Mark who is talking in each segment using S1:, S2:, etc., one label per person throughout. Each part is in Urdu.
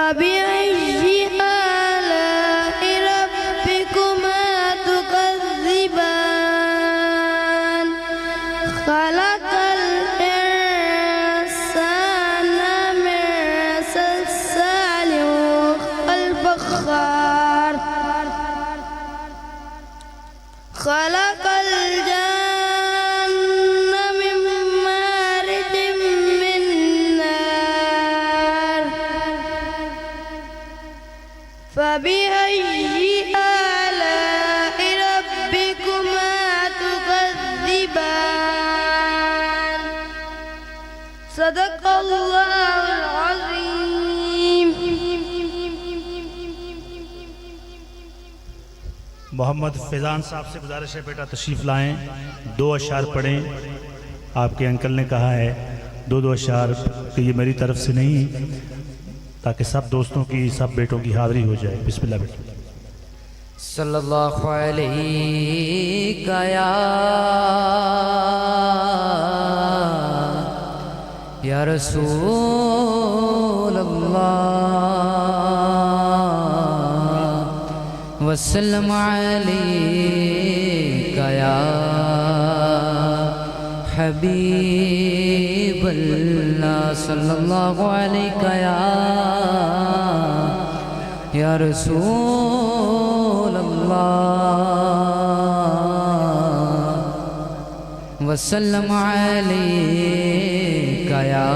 S1: فبأي آلاء ربكما تكذبان خلق الإنسان من صلصال كالفخار خلق الجن من مارج من نار فبأي آلاء ربكما تكذبان صدق الله العظيم.
S2: محمد فیضان صاحب سے گزارش ہے بیٹا تشریف لائیں، 2 اشعار پڑھیں. آپ کے انکل نے کہا ہے 2 اشعار کہ یہ میری طرف سے نہیں تاکہ سب دوستوں کی سب بیٹوں کی حاضری ہو جائے. بسم اللہ بیٹا.
S3: صلی اللہ علیہ یا رسول اللہ وسلم علیکہ یا حبیب اللہ صلی اللہ علیکہ یا رسول اللہ وسلم علیکہ یا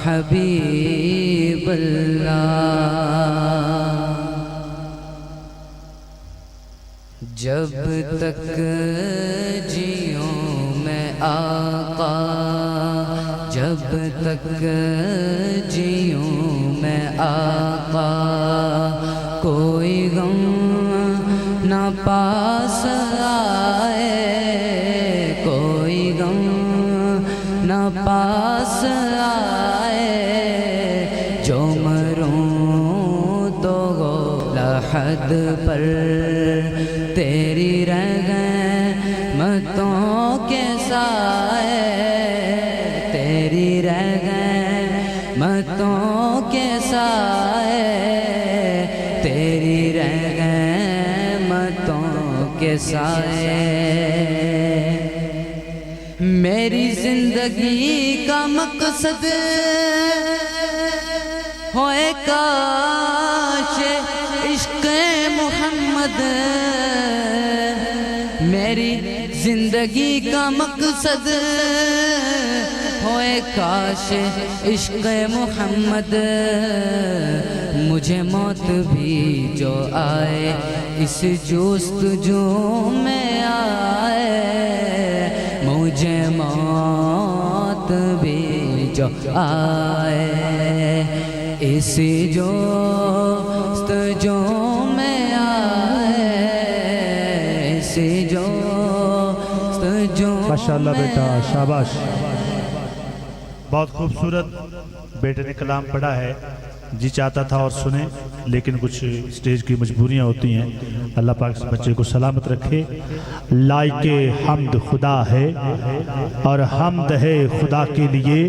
S3: حبیب اللہ. جب تک جیوں میں آقا جب تک جیوں میں آقا کوئی غم نہ پاس آئے کوئی غم نہ پاس آئے جو مروں تو لحد پر تیری رحمتوں کے سائے تیری رحمتوں کے سائے تیری رحمتوں کے سائے. میری زندگی کا مقصد ہوئے کاش عشق محمد میری زندگی کا مقصد ہوئے کاش عشق محمد. مجھے موت بھی جو آئے اس جستجو میں آئے مجھے موت بھی جو آئے اس جستجو میں آئے اس جستجو
S2: ماشاءاللہ بیٹا شاباش. بہت خوبصورت بیٹے نے کلام پڑھا ہے. جی چاہتا تھا اور سنیں لیکن کچھ اسٹیج کی مجبوریاں ہوتی ہیں. اللہ پاک اس بچے کو سلامت رکھے. لائق حمد خدا ہے اور حمد ہے خدا کے لیے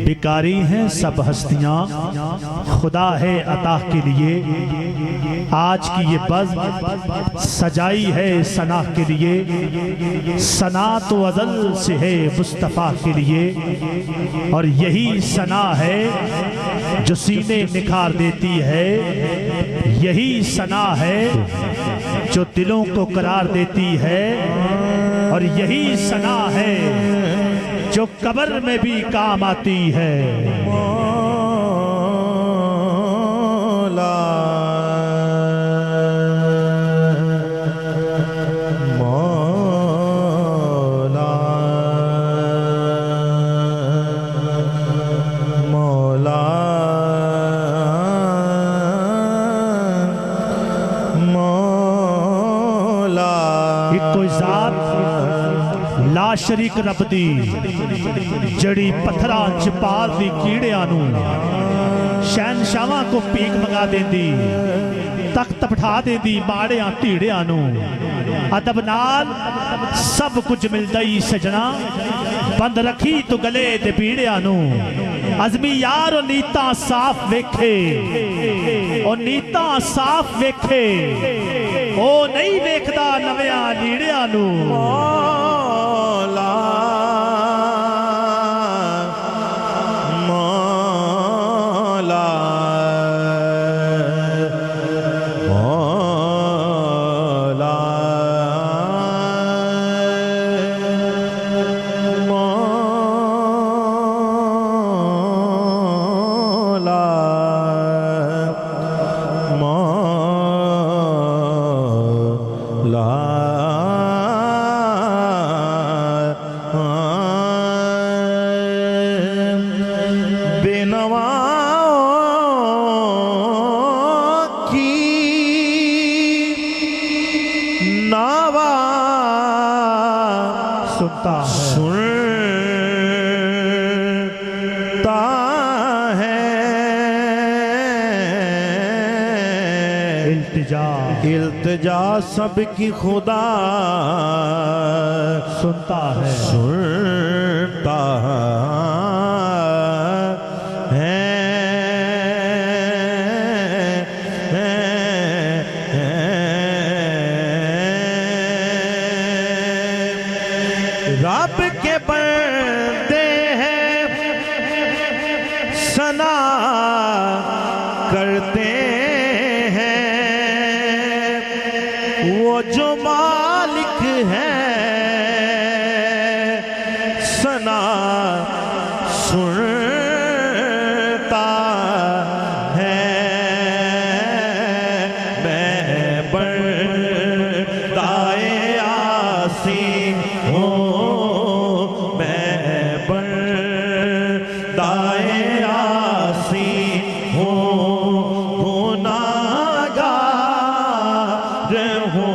S2: بیکاری ہیں سب ہستیاں خدا ہے عطا کے لیے. آج کی یہ بزم سجائی ہے ثنا کے لیے ثنا تو ازل سے ہے مصطفیٰ کے لیے اور یہی ثنا ہے جو سینے نکھار دیتی ہے یہی ثنا ہے جو دلوں کو قرار دیتی ہے اور یہی ثنا ہے جو قبر میں بھی کام آتی ہے. شریک رب دی جڑی پتھراں چ پال دی کیڑیاں نو شہنشاواں کو پیک منگا دیندی تخت بٹھا دیندی ماڑیاں ٹیڑیاں نو ادب نال سب کچھ ملدئی سجنا بند رکھی تو گلے تے پیڑیا نو عزمی یار و نیتا صاف ویکھے او نیتا صاف ویکھے او نہیں ویکھدا نویاں نیڑیا نو
S4: مولا التجا سب کی خدا
S2: سنتا ہے
S4: سنتا ہے رب کے بندے ہیں ثنا کرتے جو مالک ہے ثنا سنتا ہے میں بردائے آسی ہوں میں بردائے آسی ہوں گناہگار ہوں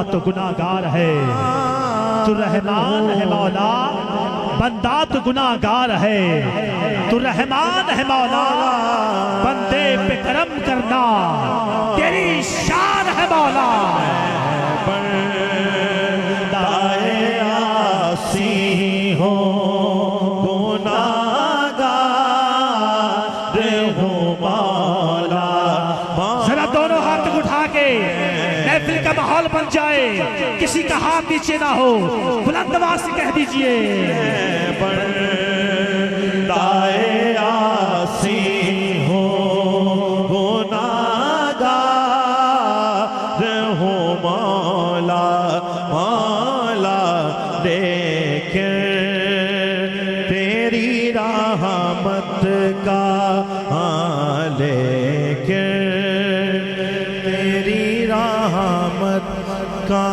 S2: تو گناہگار ہے تو رحمان ہے مولا بندہ تو گناہگار ہے تو رحمان ہے مولا بندے پہ کرم کرنا تیری شان ہے مولا
S4: بردائے آسی ہو گناہگار ہو مولا
S2: ذرا دونوں ہاتھ اٹھا کے محفل کا ماحول بن جائے کسی کا ہاتھ نیچے نہ ہو بلند آواز سے کہہ دیجئے
S4: بردائے آسی ہو گناہگار ہو مولا مولا لیکن تیری رحمت کا لیکن تیری رحمت کا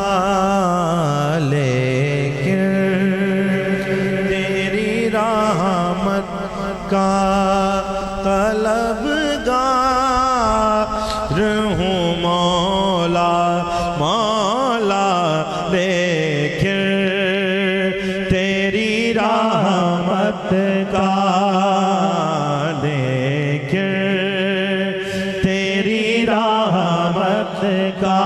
S4: لیکن تیری رحمت کا طلبگار ہوں مولا مولا لیکن تیری رحمت کا لیکن تیری رحمت کا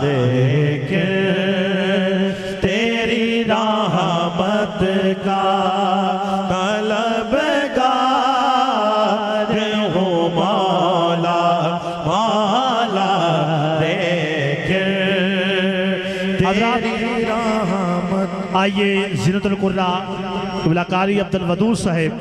S4: لیکن تیری رحمت کا طلبگار ہوں مولا مولا لیکن تیری رحمت
S2: آئیے زینت القرآن قبلہ قاری عبدالودود صاحب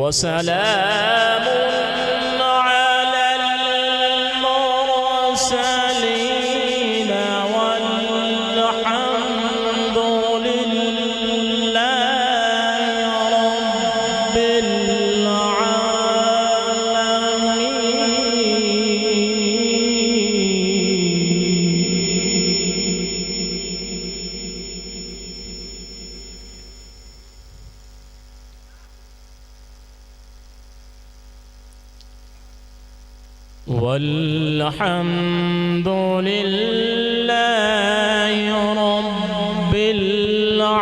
S4: وسلام على المرسلين والحمد لله رب والحمد لله رب العالمين।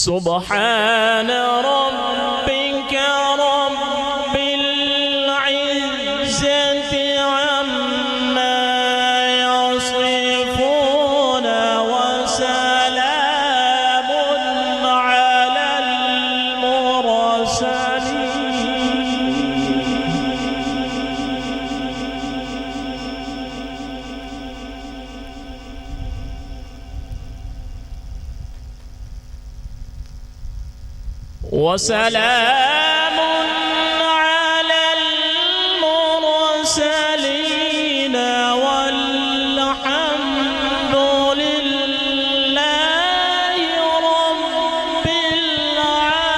S4: سبحان ربك رب العزة عما يصفون وسلام على المرسلين وسلام على المرسلين والحمد لله رب العالمين।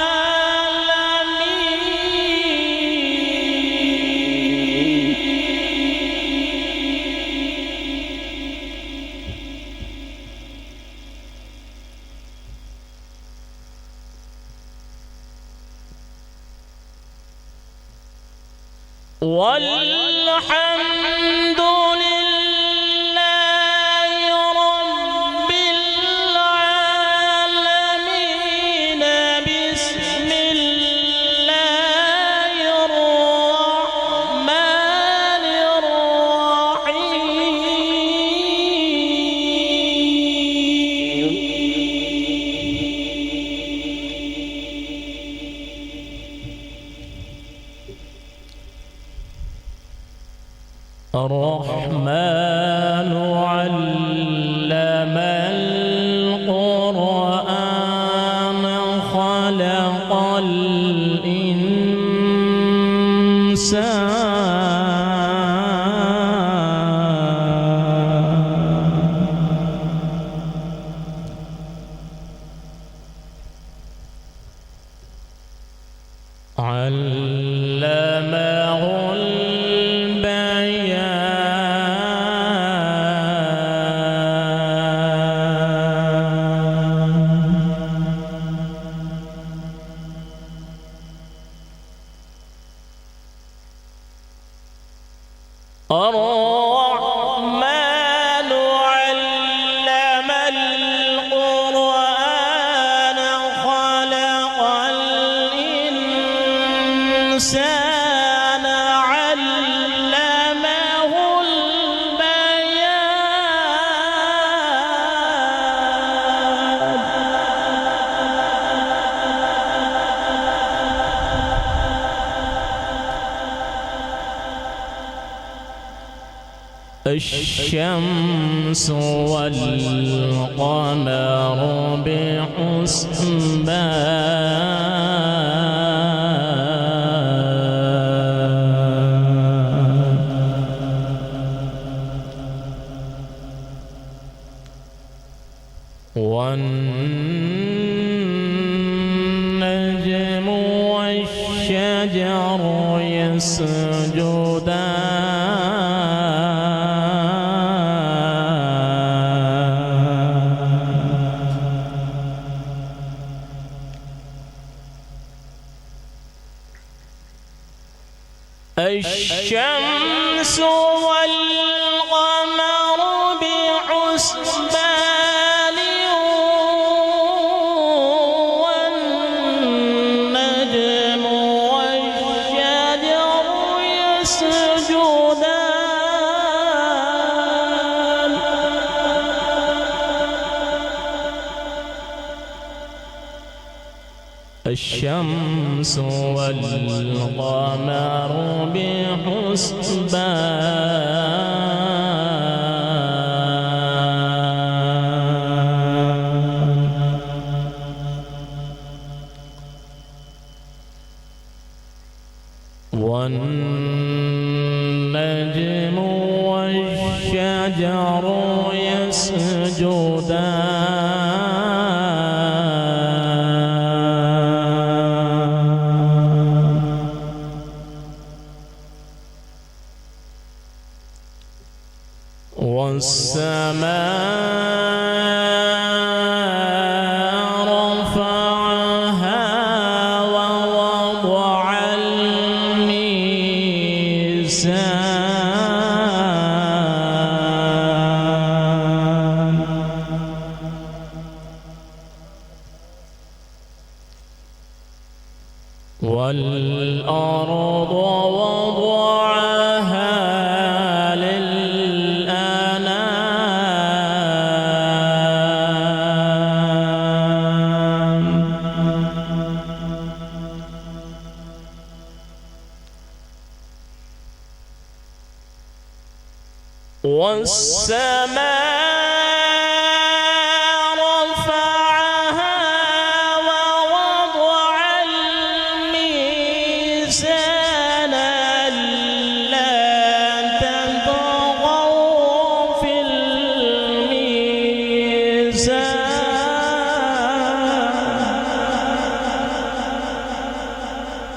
S4: والحمد لله رب العالمين. بسم الله الرحمن الرحمن علم القرآن خلق الإنسان علمه الرحمن علم القرآن خلق الإنسان علمه الشمس والقمر بحسبان والنجم والشجر الشمس والقمر بحسبان والنجم والشجر يسجدان الشمس والقمر بحسبان والنجم والشجر يسجدان والسماء رفعها ووضع الميزان والأرض وضعها للأنام والسماء رفعها ووضع الميزان ألا تطغوا في الميزان.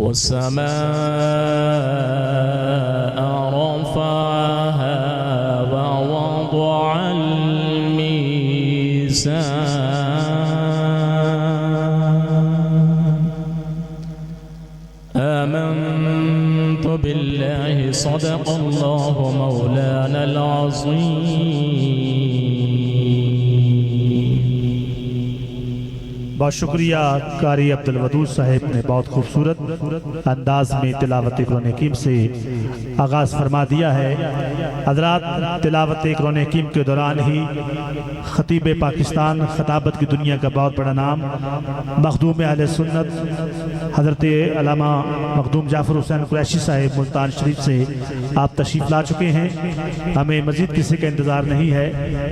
S4: والسماء رفعها ووضع الميزان بالله صدق الله مولانا العظيم.
S2: بہت شکریہ قاری عبدالودود صاحب نے بہت خوبصورت انداز میں تلاوت قرآن حکیم سے آغاز فرما دیا ہے. حضرات، تلاوت قرآن حکیم کے دوران ہی خطیب پاکستان، خطابت کی دنیا کا بہت بڑا نام، مخدوم اہل سنت حضرت علامہ مخدوم جعفر حسین قریشی صاحب ملتان شریف سے آپ تشریف لا چکے ہیں. ہمیں مزید کسی کا انتظار نہیں ہے.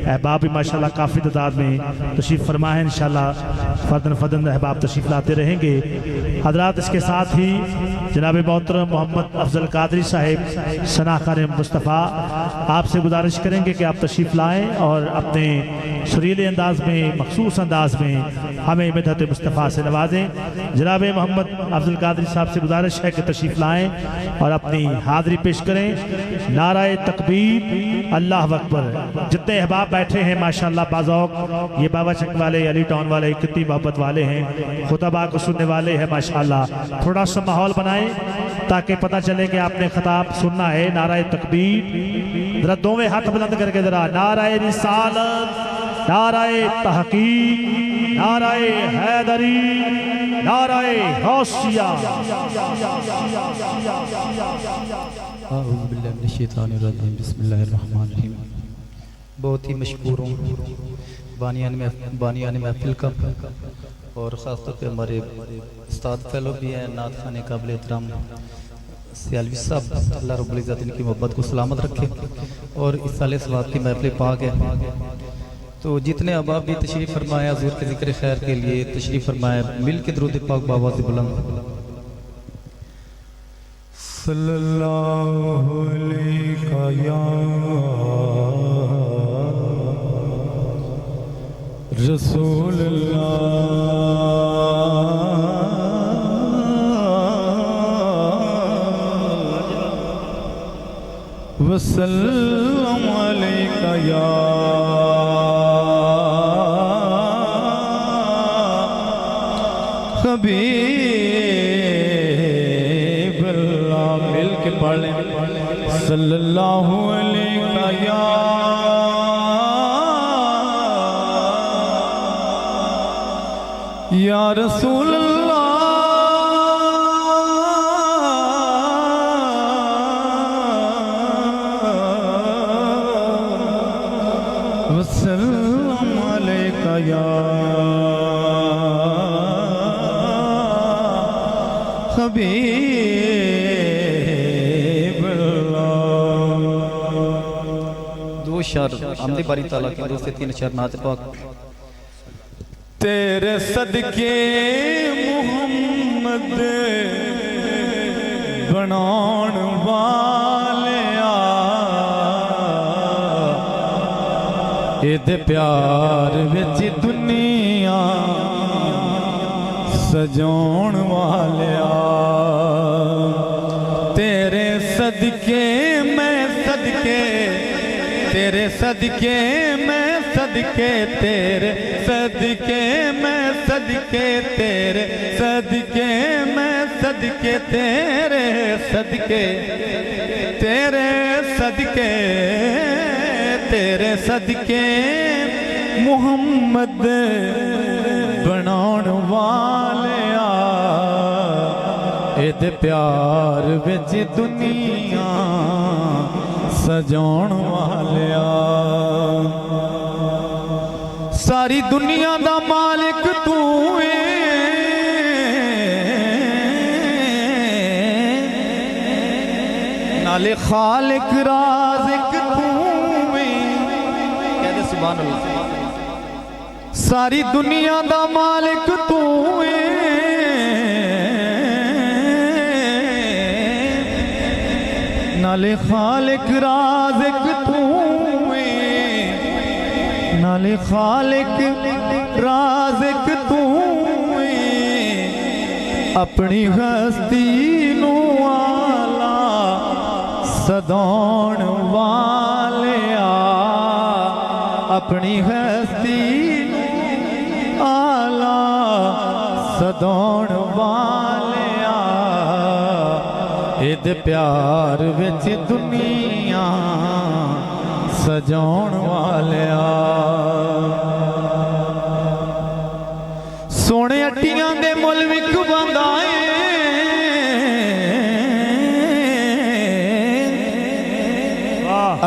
S2: احباب بھی ماشاءاللہ کافی تعداد میں تشریف فرما ہے. انشاءاللہ فردن احباب تشریف لاتے رہیں گے. حضرات، اس کے ساتھ ہی جناب محترم محمد افضل قادری صاحب ثناخوان مصطفیٰ آپ سے گزارش کریں گے کہ آپ تشریف لائیں اور اپنے سریلے انداز میں، مخصوص انداز میں ہمیں مدحت مصطفیٰ سے نوازیں. جناب محمد افضل قادری صاحب سے گزارش ہے کہ تشریف لائیں اور اپنی حاضری پیش کریں. نعرہ تکبیر، اللہ اکبر. جتنے احباب بیٹھے ہیں ماشاءاللہ باذوق، یہ بابا چک والے، علی ٹاؤن والے کتنی محبت والے ہیں، خطبہ کو سننے والے ہیں ماشاءاللہ. تھوڑا سا ماحول بنائیں تاکہ پتہ چلے کہ آپ نے خطاب سننا ہے. نعرہ تکبیر، ذرا دونوں ہاتھ بلند کر کے ذرا نعرہ رسالت، نعرہ تحقیق، نعرہ حیدری، نعرہ غوثیہ.
S5: اعوذ باللہ من الشیطان الرجیم، بسم اللہ الرحمن الرحیم. بہت ہی مشکور ہوں بانیان محفل کا، اور خاص طور پہ ہمارے استاد فیلو بھی ہیں، نعت خانے قابل احترام سیالوی صاحب. اللہ رب العزت ان کی محبت کو سلامت رکھے. اور اس سال ثواب کی محفل پاک ہے. تو جتنے احباب بھی تشریف فرمایا حضور کے ذکر خیر کے لیے تشریف فرمایا، مل کے درود پاک بابا سے بلند.
S6: صلی اللہ علیہ یا رسول اللہ وسلم علیہ یا حبیب اللہ. مل کے پڑھ لیں. صلی اللہ علیہ یا رسول اللہ وسلم علیہ یا حبیب اللہ.
S5: دو اشعار حمد باری تعالیٰ کے، 2 سے 3 اشعار نعت پاک.
S6: تیرے صدقے محمد بنان والیا، اے پیار وچ دنیا سجاؤن والیا. تیرے صدقے میں صدقے، تیرے صدقے میں صدقے، تیرے صدقے میں صدقے، تیرے صدقے میں صدقے، تیرے صدقے، تیرے صدقے، تیرے صدقے محمد بنان والیا، اے پیار وچ دنیا سجاؤن والیا. ساری دنیا دا مالک تو ہے، نالے خالق رازق تو ہے.
S5: کہہ دے سبحان اللہ.
S6: ساری دنیا دا مالک تو ہے، نالے خالق رازق تو ہے، نالے خالق رازق تو ہے. اپنی ہستی نو آلہ سداؤن والیا، اپنی ہستی نو آلہ سداؤن والیا، ਇਹਦੇ ਪਿਆਰ ਵਿੱਚ ਦੁਨੀਆ ਸਜਾਉਣ ਵਾਲਿਆ ਸੋਹਣੇ ਅੱਟੀਆਂ ਦੇ ਮੁੱਲ ਵਿਕਵਾਂਦਾ ਏ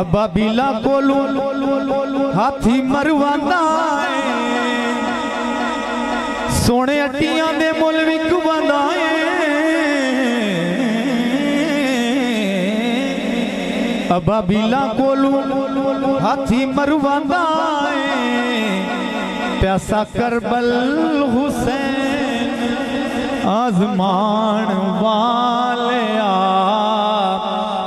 S6: ਅੱਬਾ ਬੀਲਾ ਕੋਲੋਂ ਹਾਥੀ ਮਰਵਾਂਦਾ ਏ ਸੋਹਣੇ ਅੱਟੀਆਂ ਦੇ ਮੁੱਲ ਵਿਕਵਾਂਦਾ ਏ ਅੱਬਾ ਬੀਲਾ ਕੋਲੋਂ ਹਾਥੀ ਮਰਵਾਂਦਾ ਏ ਪਿਆਸਾ ਕਰਬਲ ਹੁਸੈਨ ਆਜ਼ਮਾਨ ਵਾਲਿਆ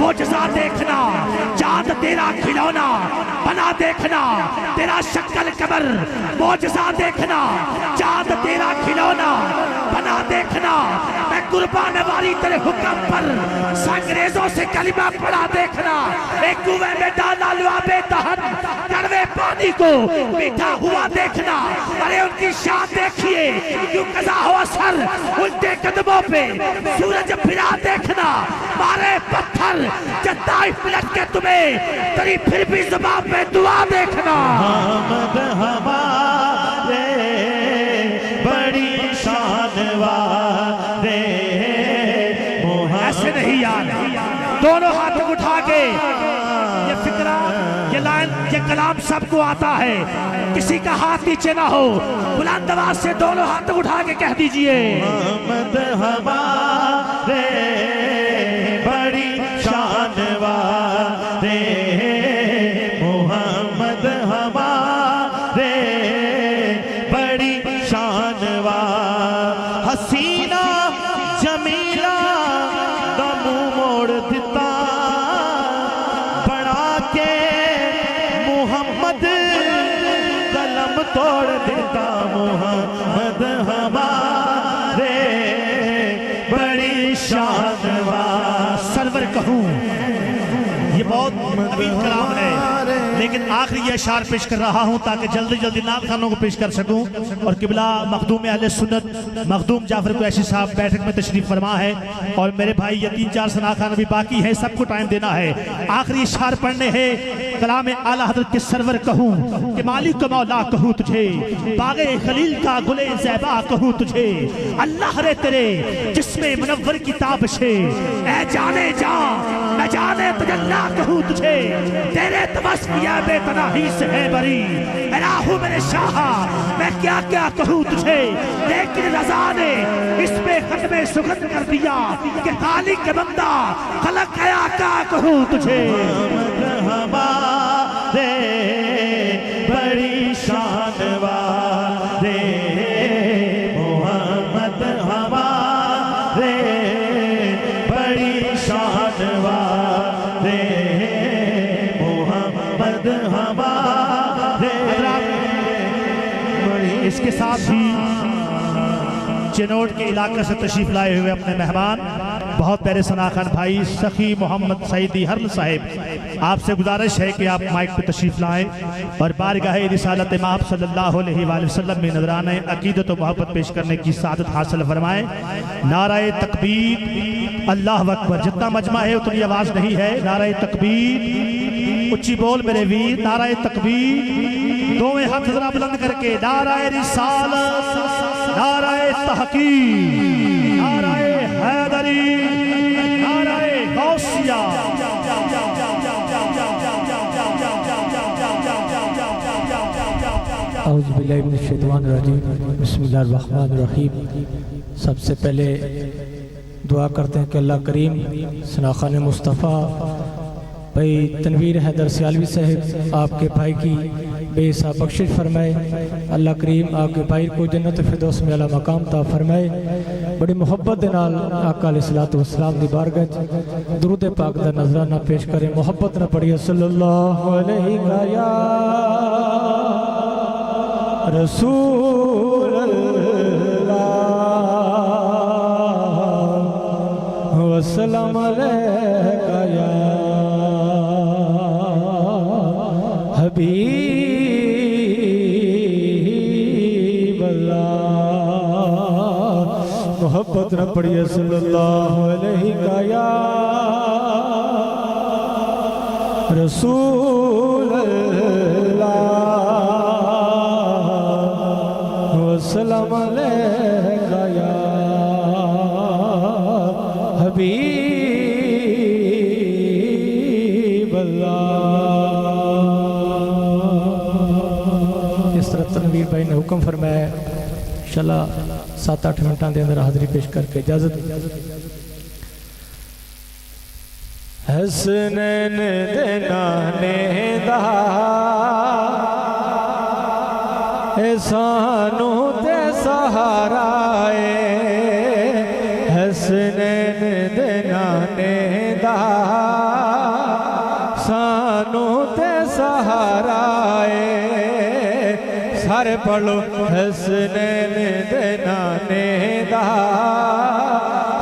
S2: معجزہ دیکھنا، چاند تیرا کھلونا بنا دیکھنا، تیرا شکل قمر معجزہ دیکھنا، چاند تیرا کھلونا بنا دیکھنا، میں قربان واری تیرے حکم پر انگریزوں سے کلمہ پڑھا دیکھنا، ایک کنویں میں ڈالا لعاب دہن کڑوے پانی کو میٹھا ہوا دیکھنا، ارے ان کی شان دیکھیے کیوں قضا ہو اثر الٹے قدموں پہ سورج پھرا دیکھنا، مارے پتھر جب طائف پلٹ کے تمہیں تری پھر بھی زبان پہ دعا دیکھنا۔
S6: محمد ہمارے بڑی شان والے،
S2: ایسے نہیں یار، دونوں ہاتھ اٹھا کے یہ فکرہ یہ لائن یہ کلام سب کو آتا ہے، کسی کا ہاتھ نیچے نہ ہو، بلند آواز سے دونوں ہاتھ اٹھا کے کہہ دیجئے
S6: محمد ہمارے بڑی شان والے، محمد ہمارے بڑی شان والے، حسینہ جمیلہ دا منہ موڑ دیتا بڑا کے محمد قلم توڑ دیتا، محمد ہمارے بڑی شان والے۔
S2: سرور کہوں یہ بہت طویل کلام ہے، لیکن آخری یہ اشعار پیش کر رہا ہوں تاکہ جلدی جلدی نعت خوانوں کو پیش کر سکوں، اور قبلہ مخدوم اہل سنت مخدوم جعفر قریشی صاحب بیٹھک میں تشریف فرما ہے، اور میرے بھائی یہ 3-4 ثنا خوان ابھی باقی ہیں، سب کو ٹائم دینا ہے۔ آخری اشعار پڑھنے ہیں کلام اعلیٰ حضرت کے سرور کہوں کہ مالک و مولا کہوں تجھے، باغ خلیل کا گل زیبا کہوں تجھے، اللہ رے تیرے جسم منور کی تابشے، اے جانے جا میں جانے تجلا کہوں تجھے، تیرے توسط یا بے تناہی سے ہے بری، الہو میرے شاہ میں کیا کیا کہوں تجھے، لیکن رضا نے اس پہ ختم سخن کر دیا کہ خالق کے بندہ خلق ہے آقا کہوں تجھے۔
S6: ہمارے بڑی شان والے، محمد ہمارے بڑی شان والے، محمد ہمارے بڑی۔
S2: اس کے ساتھ ہی چنوٹ کے علاقے سے تشریف لائے ہوئے اپنے مہمان بہت پیارے ثنا خوان بھائی سخی محمد سعیدی حرم صاحب، آپ سے گزارش ہے کہ آپ مائک پہ تشریف لائیں اور بارگاہ رسالت مآب صلی اللہ علیہ وآلہ وسلم میں نذرانہ عقیدت و محبت پیش کرنے کی سعادت حاصل فرمائیں۔ نعرہ تکبیر، اللہ اکبر، جتنا مجمع ہے اتنی آواز نہیں ہے، نعرہ تکبیر، اچھی بول میرے ویر، نعرہ تکبیر، دونوں ہاتھ ذرا بلند کر کے، نعرہ رسالت، نعرہ تحقیق، نعرہ حیدری، نعرہ غوثیہ۔
S7: اعوذ باللہ من الشیطان الرجیم، بسم اللہ الرحمن الرحیم۔ سب سے پہلے دعا کرتے ہیں کہ اللہ کریم ثنا خوان مصطفیٰ بھائی تنویر حیدر سیالوی صاحب آپ کے بھائی کی بے حساب بخشش فرمائے، اللہ کریم آپ کے بھائی کو جنت فردوس میں اعلیٰ مقام عطا فرمائے۔ بڑی محبت دے نال آقا علیہ الصلوۃ والسلام دی بارگاہ درود پاک دا نذرانہ پیش کریں، محبت نہ پڑھیے صلی اللہ علیہ یا رسول اللہ وسلم علیہ یا حبیب محبت نہ پڑھیے صلی اللہ علیہ یا رسول اللہ وسلم علیہ یا حبیب اللہ۔ اس طرح تنویر بھائی نے حکم فرمایا انشاءاللہ 7-8 منٹاں دے اندر حاضری پیش کر کے اجازت۔ حسنین دے نانے دا احسانوں تے سہارا ہے، حسنین دے نانے دا
S6: ارے پڑھو حسنین دے نانے دا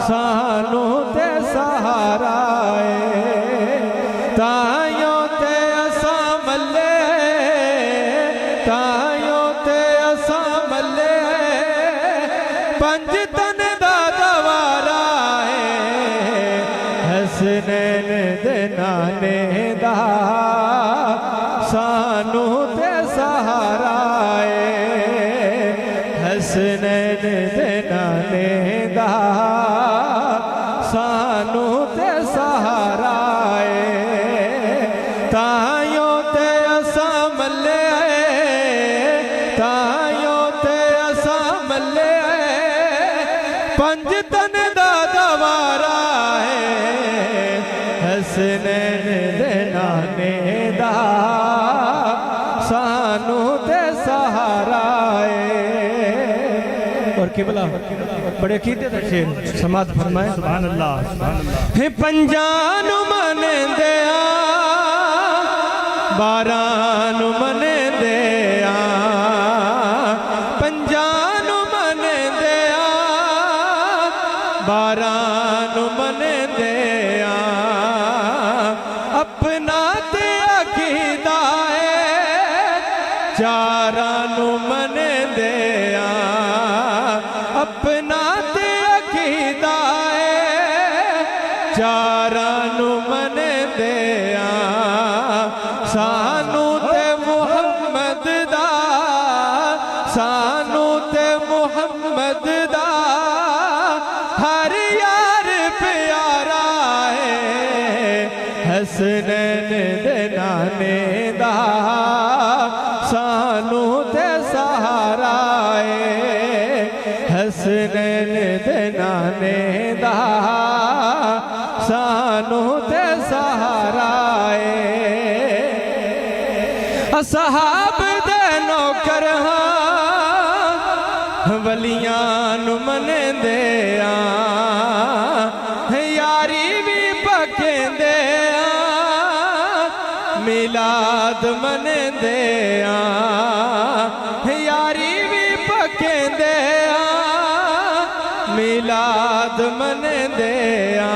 S6: سانو تے سہارا ہے تائیوں تے اساں ملے تائیوں تے اساں ملے پنج تن دا دوارا ہے حسنین دے نانے دا سانو تے سہارا ہے حسنین دے نانے دا سانو تے سہارا ہے تائیوں تے اساں ملے تائیوں تے اساں ملے پنج تن دا دوارا ہے حسنین دے نانے دا سانو تے سہارا ہے اور قبلہ بڑے عقیدے دا شعر سماعت فرمائے
S2: سبحان اللہ سبحان اللہ
S6: پنجان من دیا باران من دیا پنجان من دیا باران من دیا اپنا تے عقیدہ ہے چاران من دیا اپنا تے عقیدہ ہے چاران من دیا سانو تے محمد دا سانو تے محمد دا ہر یار پیارا ہے حسنین دے نانے دا سانو تے سہارا ہے حسنین دے نانے دا سانو تے سہارا ہے اصحاب دے نوکر ہاں ولیاں نو من دیا یاری بھی پکیں دیا میلاد من دیا یاری بھی پکیں دیا میلاد من دیا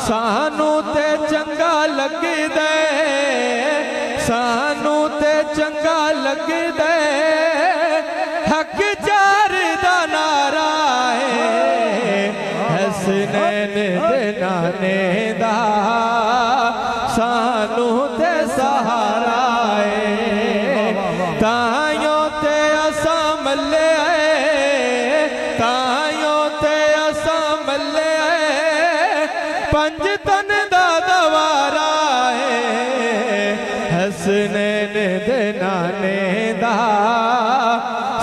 S6: سانو تے چنگا لگ دے سانو تے چنگا لگ دے حق چار دا نعرہ ہے حسنین دے نانے دا سانو تے سہارا ہے تائیوں تے اساں ملے تائیوں تے اساں ملے پنج تن دا دوارا ہے حسنین دے نانے دا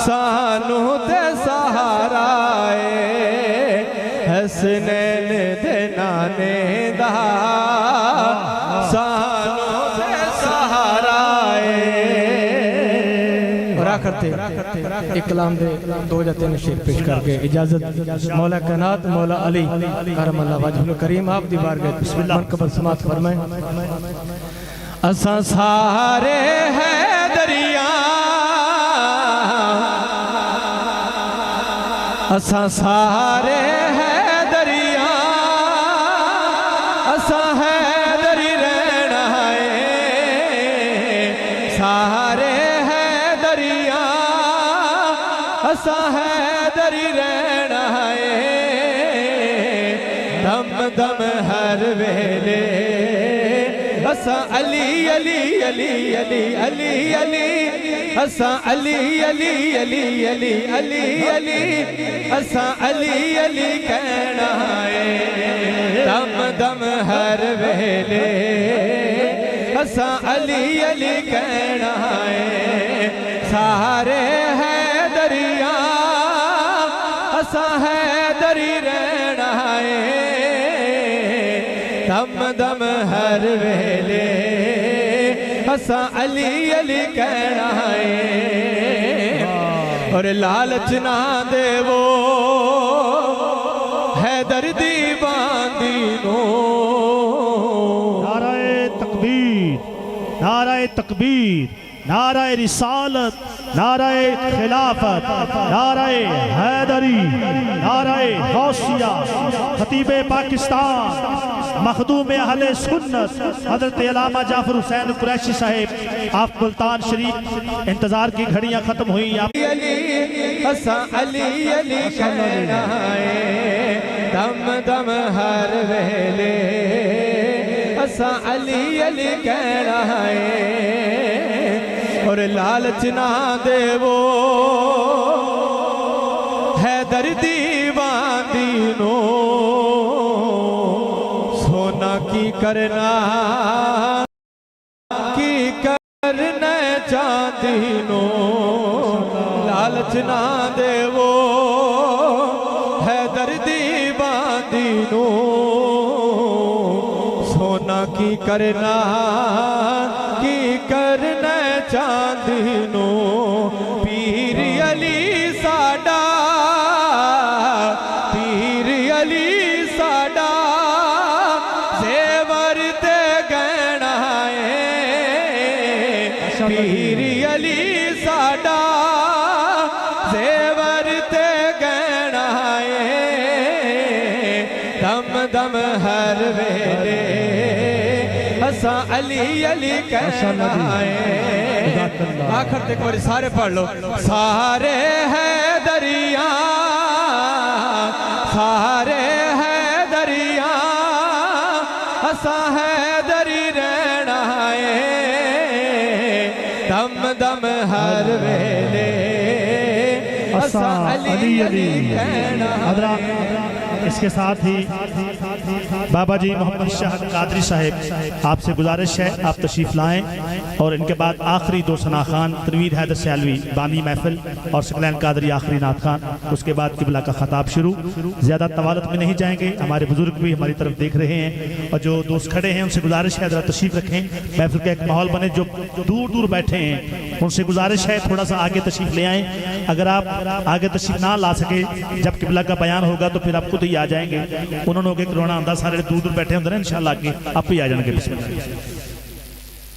S6: سانو تے سہارا ہے حسنین دے نانے دا سانو تے سہارا ہے اور آخرتے ایک کلام دے دو جاتے ہیں شعر پیش کر کے اجازت مولا کائنات مولا علی کرم اللہ وجہ الکریم آپ دی بارگاہ بسم اللہ منقبل سماعت فرمائیں اساں سارے ہیں دریا اساں سارے ہیں دریا اساں ہے دری رہنا ہے سارے ہیں دریا اساں ہے دری رہنا ہے دم دم ہر ویلے اساں علی علی علی علی علی علی اساں علی علی علی علی علی علی اساں علی علی کہنا ہے دم دم ہر ویلے اساں علی علی کہنا ہے سارے ہے دریا اساں ہے دری رہنا ہے دم دم ہر ویلے اساں علی علی کہنا ہے اور لالچ نہ دے وہ حیدر دی باندی نو
S2: نعرہ تکبیر نعرہ تکبیر نعرہ رسالت نعرہ خلافت، نعرہ حیدری، نعرہ غوثیہ، خطیب پاکستان، مخدوم اہل سنت حضرت علامہ جعفر حسین قریشی صاحب، آپ ملتان شریف، انتظار کی گھڑیاں ختم ہوئی. آپ
S6: علی علی کہنا ہے دم دم ہر ویلے، اسا علی علی کہنا ہے اور لالچ نہ دے وہ حیدر دیوان دینو، سونا کی کرنا کی کرنا چاندینو، لالچ نہ دے وہ حیدر دیوان دینو، سونا کی کرنا چاندینو، پیر علی ساڈا، پیر علی ساڈا زیور تے گہنا ہے، پیر علی ساڈا زیور تے گہنا ہے، دم دم ہر ویلے اسا علی علی کہنا ہے. آخر تک بڑی سارے پڑھ لو. سارے حیدریاں، سارے حیدریاں، اسا حیدری رہنا ہے، دم دم ہر ویلے اسا علی علی کہنا ہے.
S2: اس کے ساتھ ہی بابا جی محمد شاہد قادری صاحب، آپ سے گزارش ہے آپ تشریف لائیں، اور ان کے بعد آخری دو ثنا خان تنویر حیدر سیالوی بانی محفل اور ثقلین قادری آخری نعت خان، اس کے بعد قبلہ کا خطاب شروع. زیادہ طوالت میں نہیں جائیں گے، ہمارے بزرگ بھی ہماری طرف دیکھ رہے ہیں، اور جو دوست کھڑے ہیں ان سے گزارش ہے ذرا تشریف رکھیں، محفل کا ایک ماحول بنے. جو دور دور بیٹھے ہیں ان سے گزارش ہے تھوڑا سا آگے تشریف لے آئیں. اگر آپ آگے تشریف نہ لا سکے، جب قبلہ کا بیان ہوگا تو پھر آپ خود ہی آ جائیں گے. انہوں نے کرونا آندہ سارے دور دور بیٹھے ہوندے ہیں، انشاءاللہ آگے آپ ہی آ جائیں گے. بسم اللہ.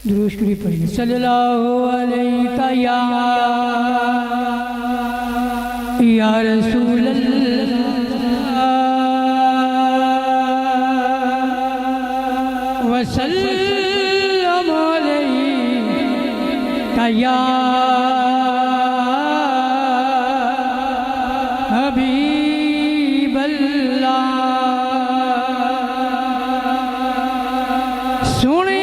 S8: درود شریف پڑھیے. صلی اللہ علیہ یا رسول اللہ، وسلم علیہ یا حبیب اللہ. سنی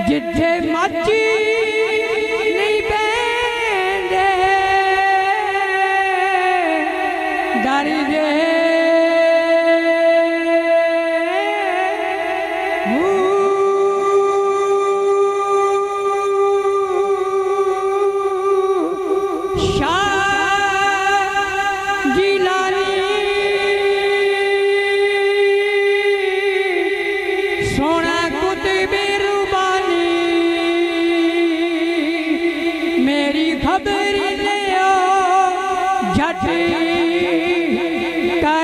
S8: جتھے مچی نہیں بیندے در دے خبر لے جھٹ کر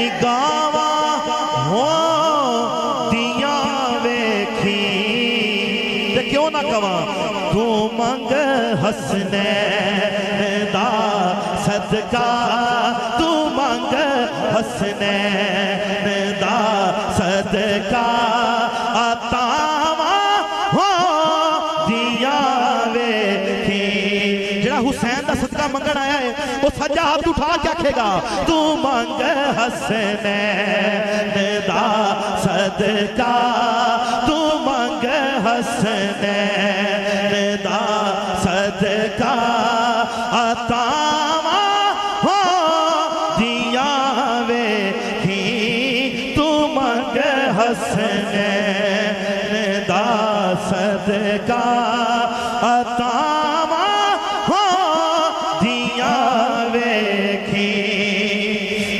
S9: ਨਿਗਾਹਾਂ ਹੋ ਦੀਆਂ ਵੇਖੀ ਤੇ ਕਿਉਂ ਨਾ ਕਵਾਂ ਤੂੰ ਮੰਗ ਹਸਨੈਨ ਦਾ ਸਦਕਾ ਤੂੰ ਮੰਗ ਹਸਨੈਨ ਦਾ ਸਦਕਾ ਆਤਾਵਾਂ ਹੋ ਦੀਆਂ ਵੇਖੀ ਜਿਹੜਾ ਹੁਸੈਨ ਦਾ ਸਦਕਾ ਮੰਗਣ ਆਇਆ ਹੈ ਉਹ ਸੱਜਾ ਹੱਥ ਉਠਾ ਕੇ ਆਖੇਗਾ ਤੂੰ ਮੰਗ ਹਸਨੈਨ ਦਾ ਸਦਕਾ ਤੂੰ ਮੰਗ ਹਸਨੈਨ ਦਾ ਸਦਕਾ ਆਤਾਵਾਂ ਹੋ ਦੀਆਂ ਵੇਖੀ ਤੂੰ ਮੰਗ ਹਸਨੈਨ ਦਾ ਸਦਕਾ ਆਤਾਵਾਂ ਹੋ ਦੀਆਂ ਵੇਖੀ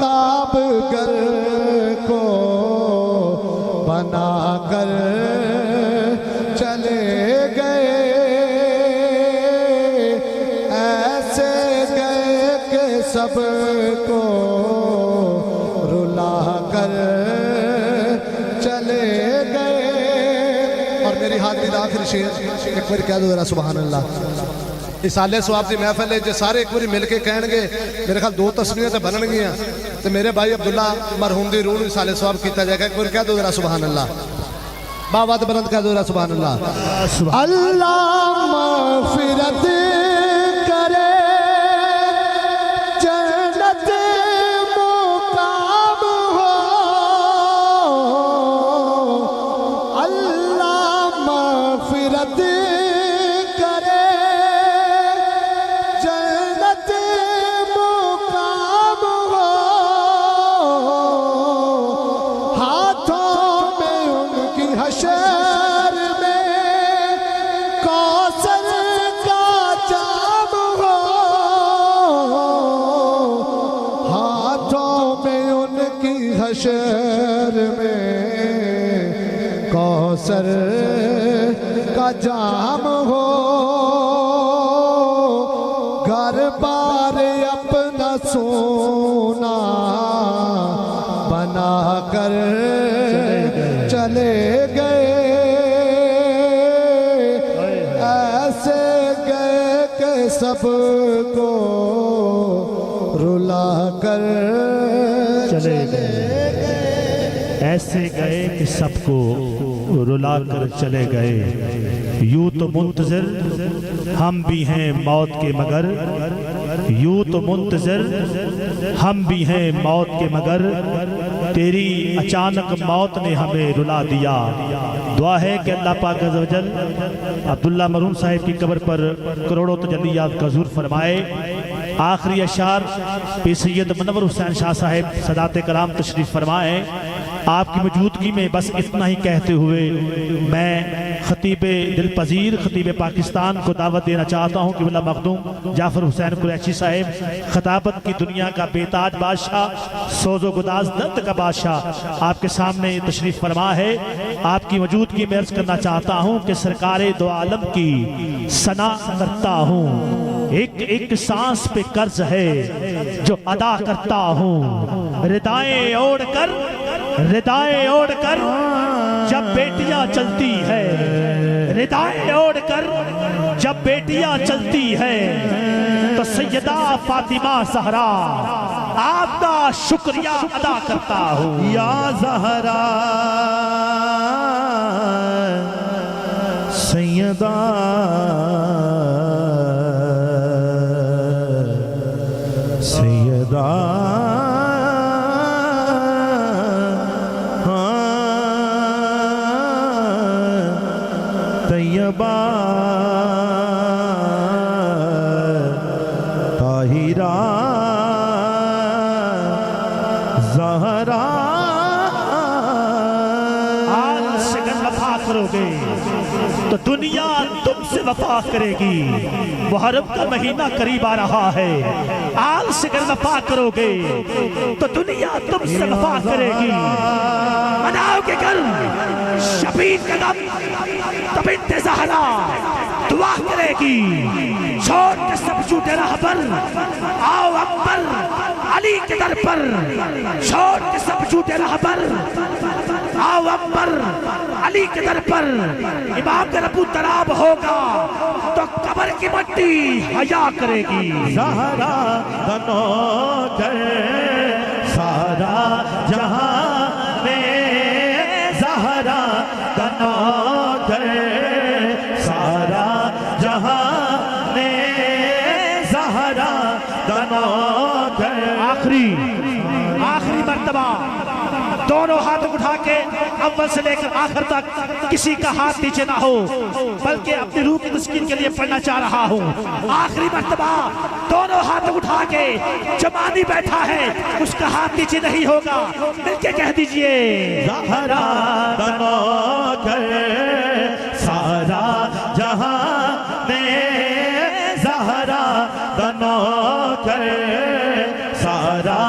S10: مقاب گر کو بنا کر چلے گئے، ایسے گئے کہ سب کو رلا کر چلے گئے۔ اور میری حاضری دا آخری شعر ایک بار کہہ دو ذرا سبحان اللہ۔ اسالے ثواب دی محفل ہے جے سارے ایک بار مل کے کہن گے، میرے خیال 2 تسبیحیں تے بنن گیاں تے میرے بھائی عبداللہ مرحوم دی روح اسالے ثواب کیتا جائے گا۔ ایک بار کہہ دو ذرا سبحان اللہ، باوات بلند کہہ دو ذرا سبحان اللہ۔ اللہ مغفرت کرے، جنت مقام ہو، اللہ مغفرت کرے، جنت مقام ہو، ہاتھوں میں ان کی حشر میں کوثر کا جام ہو، ہاتھوں میں ان کی حشر میں کوثر کا جام ہو، گھر بار اپنا سونا بنا کر چلے گئے، ایسے گئے کہ سب کو رلا کر
S2: چلے گئے، ایسے گئے کہ سب کو رلا کر چلے گئے۔ یوں تو منتظر ہم بھی ہیں موت کے مگر، یوں تو منتظر ہم بھی ہیں موت کے مگر، تیری اچانک موت نے ہمیں رلا دیا۔ دعا ہے کہ اللہ پاک عز و جل عبداللہ مرحوم صاحب کی قبر پر کروڑوں تجلیات کا ظہور فرمائے۔ آخری اشعار پیر سید منور حسین شاہ صاحب صدات کرام تشریف فرمائیں۔ آپ کی موجودگی میں بس اتنا ہی کہتے ہوئے میں خطیب دل پذیر خطیب پاکستان کو دعوت دینا چاہتا ہوں کہ اللہ مخدوم جعفر حسین قریشی صاحب خطابت کی دنیا کا بیتاج بادشاہ، سوز و گداز درد کا بادشاہ آپ کے سامنے تشریف فرما ہے۔ آپ کی موجودگی میں عرض کرنا چاہتا ہوں کہ سرکار دو عالم کی ثنا کرتا ہوں، ایک ایک سانس پہ قرض ہے جو ادا کرتا ہوں، ردائیں اوڑھ کر جب بیٹیاں چلتی ہے، ردائیں اوڑھ کر جب بیٹیاں چلتی ہے تو سیدہ فاطمہ زہرا آپ کا شکریہ ادا کرتا ہوں۔
S9: یا زہرا سیدہ سیدہ طیبہ طاہرہ زہرا،
S2: آج سے اگر وفا کرو گے تو دنیا تم سے وفا کرے گی، محرم کا مہینہ قریب آ رہا ہے، آج سے اگر وفا کرو گے تو دنیا تم سے وفا کرے گی۔ مناؤ کے گھر شبیر قدم تو بنت زہرا دعا کرے گی، چھوڑ کے سب جھوٹے راہ پر آؤ اکبر علی کے در پر، چھوڑ کے سب جھوٹے راہ پر آؤ اکبر علی کے در پر، امام کا ربو تراب ہوگا تو قبر کی مٹی حیا کرے گی۔
S9: زہرا دنو کر سارا جہاں میں، زہرا دنو کر سارا جہاں میں، زہرا دنو کر۔
S2: آخری مرتبہ دونوں ہاتھ اٹھا کے اول سے لے کر آخر تک کسی کا ہاتھ نیچے نہ ہو، بلکہ اپنی روح کی تسکین کے لیے پڑھنا چاہ رہا ہوں۔ آخری مرتبہ دونوں ہاتھ اٹھا کے جو مانی بیٹھا ہے اس کا ہاتھ نیچے نہیں ہوگا، مل کے کہہ دیجئے
S9: زہرا دنو کر سارا جہاں میں، زہرا دنو کر سارا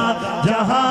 S9: جہاں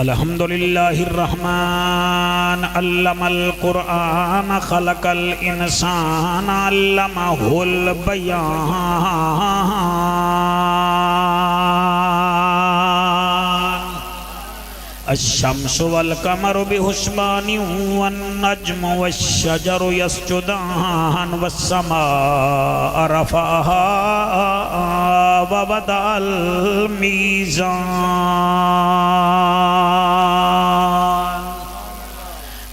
S11: الحمدللہ الرحمن علم القرآن خلق الانسان علمہ البیان الشمس والقمر بحسبان والنجم والشجر يسجدان والسماء رفعها ووضع الميزان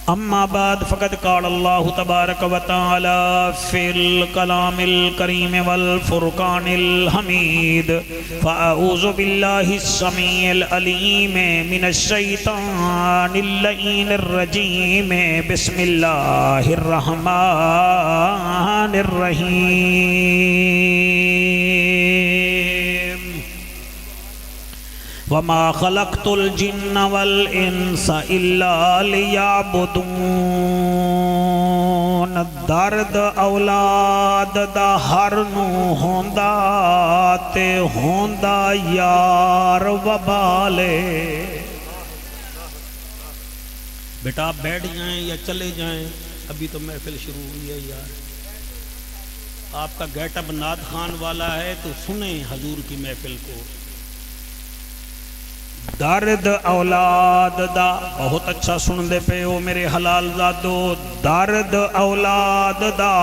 S11: أما بعد فقد قال الله تبارك وتعالى في الكلام الكريم والفرقان الحميد فأعوذ بالله السميع العليم من الشيطان اللعين الرجيم بسم الله الرحمن الرحيم وما خلقت الجن والانس الا ليعبدون درد اولاد دا ہر نو ہوندا تے ہوندا یار وبالے بیٹا آپ بیٹھ جائیں یا چلے جائیں ابھی تو محفل شروع ہوئی ہے یار آپ کا گیٹ اپ نعت خان والا ہے تو سنیں حضور کی محفل کو درد اولاد دا بہت اچھا سن دے پے او میرے حلال زادو درد اولاد دا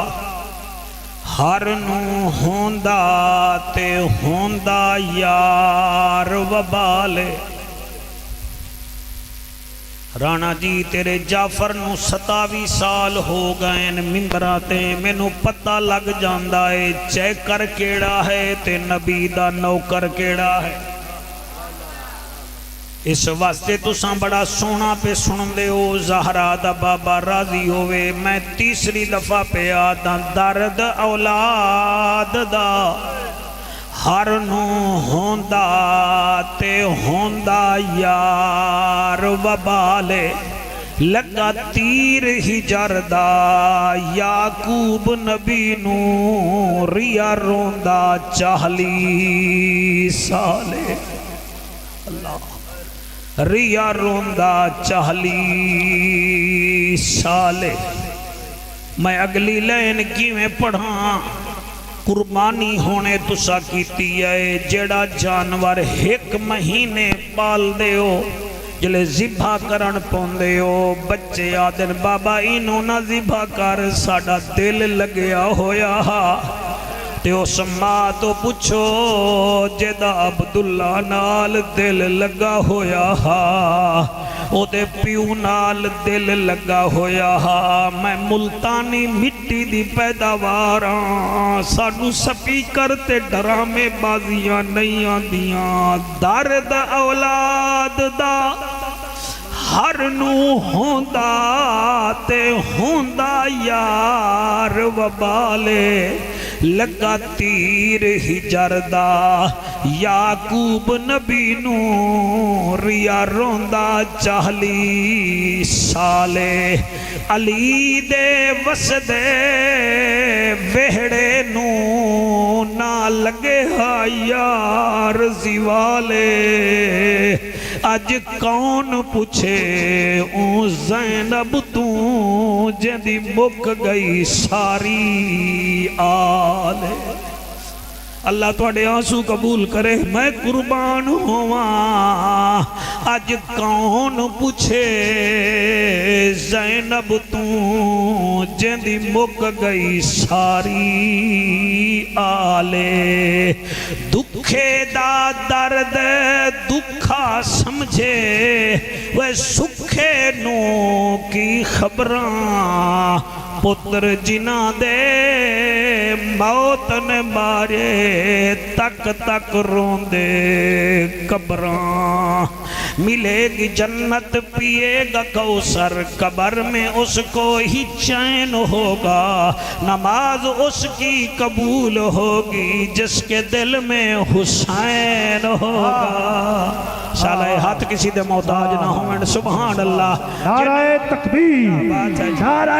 S11: ہر نو ہوندا تے ہوندا یار وبالے رانا جی تیرے جعفر نو 27 سال ہو گئے ممبراں تے مینوں پتہ لگ جاندا ہے چیکر کیڑا ہے تے نبی دا نوکر کیڑا ہے اس واسطے تساں بڑا سونا پہ سن دے ہو زہرا دا بابا راضی ہوئے میں تیسری دفعہ پہ آدھا درد اولاد دا ہر نو ہوندا تے ہوندا یار وبالے لگا تیر ہی جردا یعقوب نبی نو ریا روندا 40 سالے اللہ ریا روندا 40 سالے میں اگلی لین کیویں پڑھاں قربانی ہونے تسا کیتی ہے جڑا جانور 1 مہینے پال دے ہو جلے ذبح کرن پوندے ہو بچے آدن بابا اینوں نہ ذبح کر ساڈا دل لگیا ہویا تے اس ماں تو پوچھو جدا عبداللہ نال دل لگا ہویا او دے پیو نال دل لگا ہویا میں ملتانی مٹی دی پیداواراں سانو سپیکر تے ڈرامے بازیاں نہیں آندیاں درد اولاد دا ہر نو ہوندا تے ہوندا یار وبالے لگا تیر ہی جردا یعقوب نبی نو ریا روندا 40 سالے علی دے وسدے وہڑے نو نہ لگے یار زوالے اج کون پوچھے اون زینب تو جندی مک گئی ساری آلے اللہ توڑے آنسو قبول کرے میں قربان ہواں اج کون پوچھے زینب تو جندی مک گئی ساری آلے دکھے دا درد دکھا سمجھے وہ سکھے نو کی خبراں پتر جنہ دے موت نے مارے تک تک روندے قبراں ملے گی جنت پیے گا کوثر قبر میں اس کو ہی چین ہوگا نماز اس کی قبول ہوگی جس کے دل میں حسین ہوگا شالہ ہاتھ کسی دے محتاج نہ ہوں سبحان اللہ
S2: نعرہ تکبیر نعرہ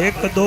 S11: 1 2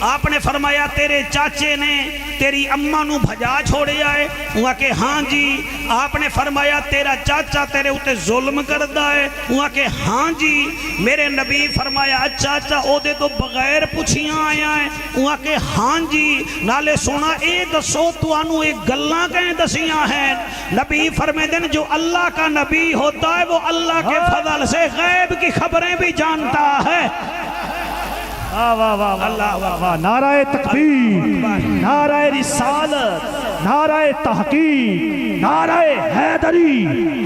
S11: آپ نے فرمایا تیرے چاچے نے تیری اماں نو بھجا چھوڑیا ہے؟ وہ کہ ہاں جی۔ آپ نے فرمایا تیرا چاچا تیرے اتے ظلم کردہ ہے؟ وہ کہ ہاں جی۔ میرے نبی فرمایا چاچا او دے تو بغیر پوچھیاں آیا ہے؟ وہ کہ ہاں جی۔ نالے سونا اے دسو تو انو ایک گلاں کہیں دسیاں ہیں؟ نبی فرمائے دن جو اللہ کا نبی ہوتا ہے وہ اللہ کے فضل سے غیب کی خبریں بھی جانتا ہے۔
S2: واہ واہ واہ اللہ واہ واہ، نعرہ تکبیر، نعرہ رسالت، نعرہ تحقیق، نعرہ حیدری۔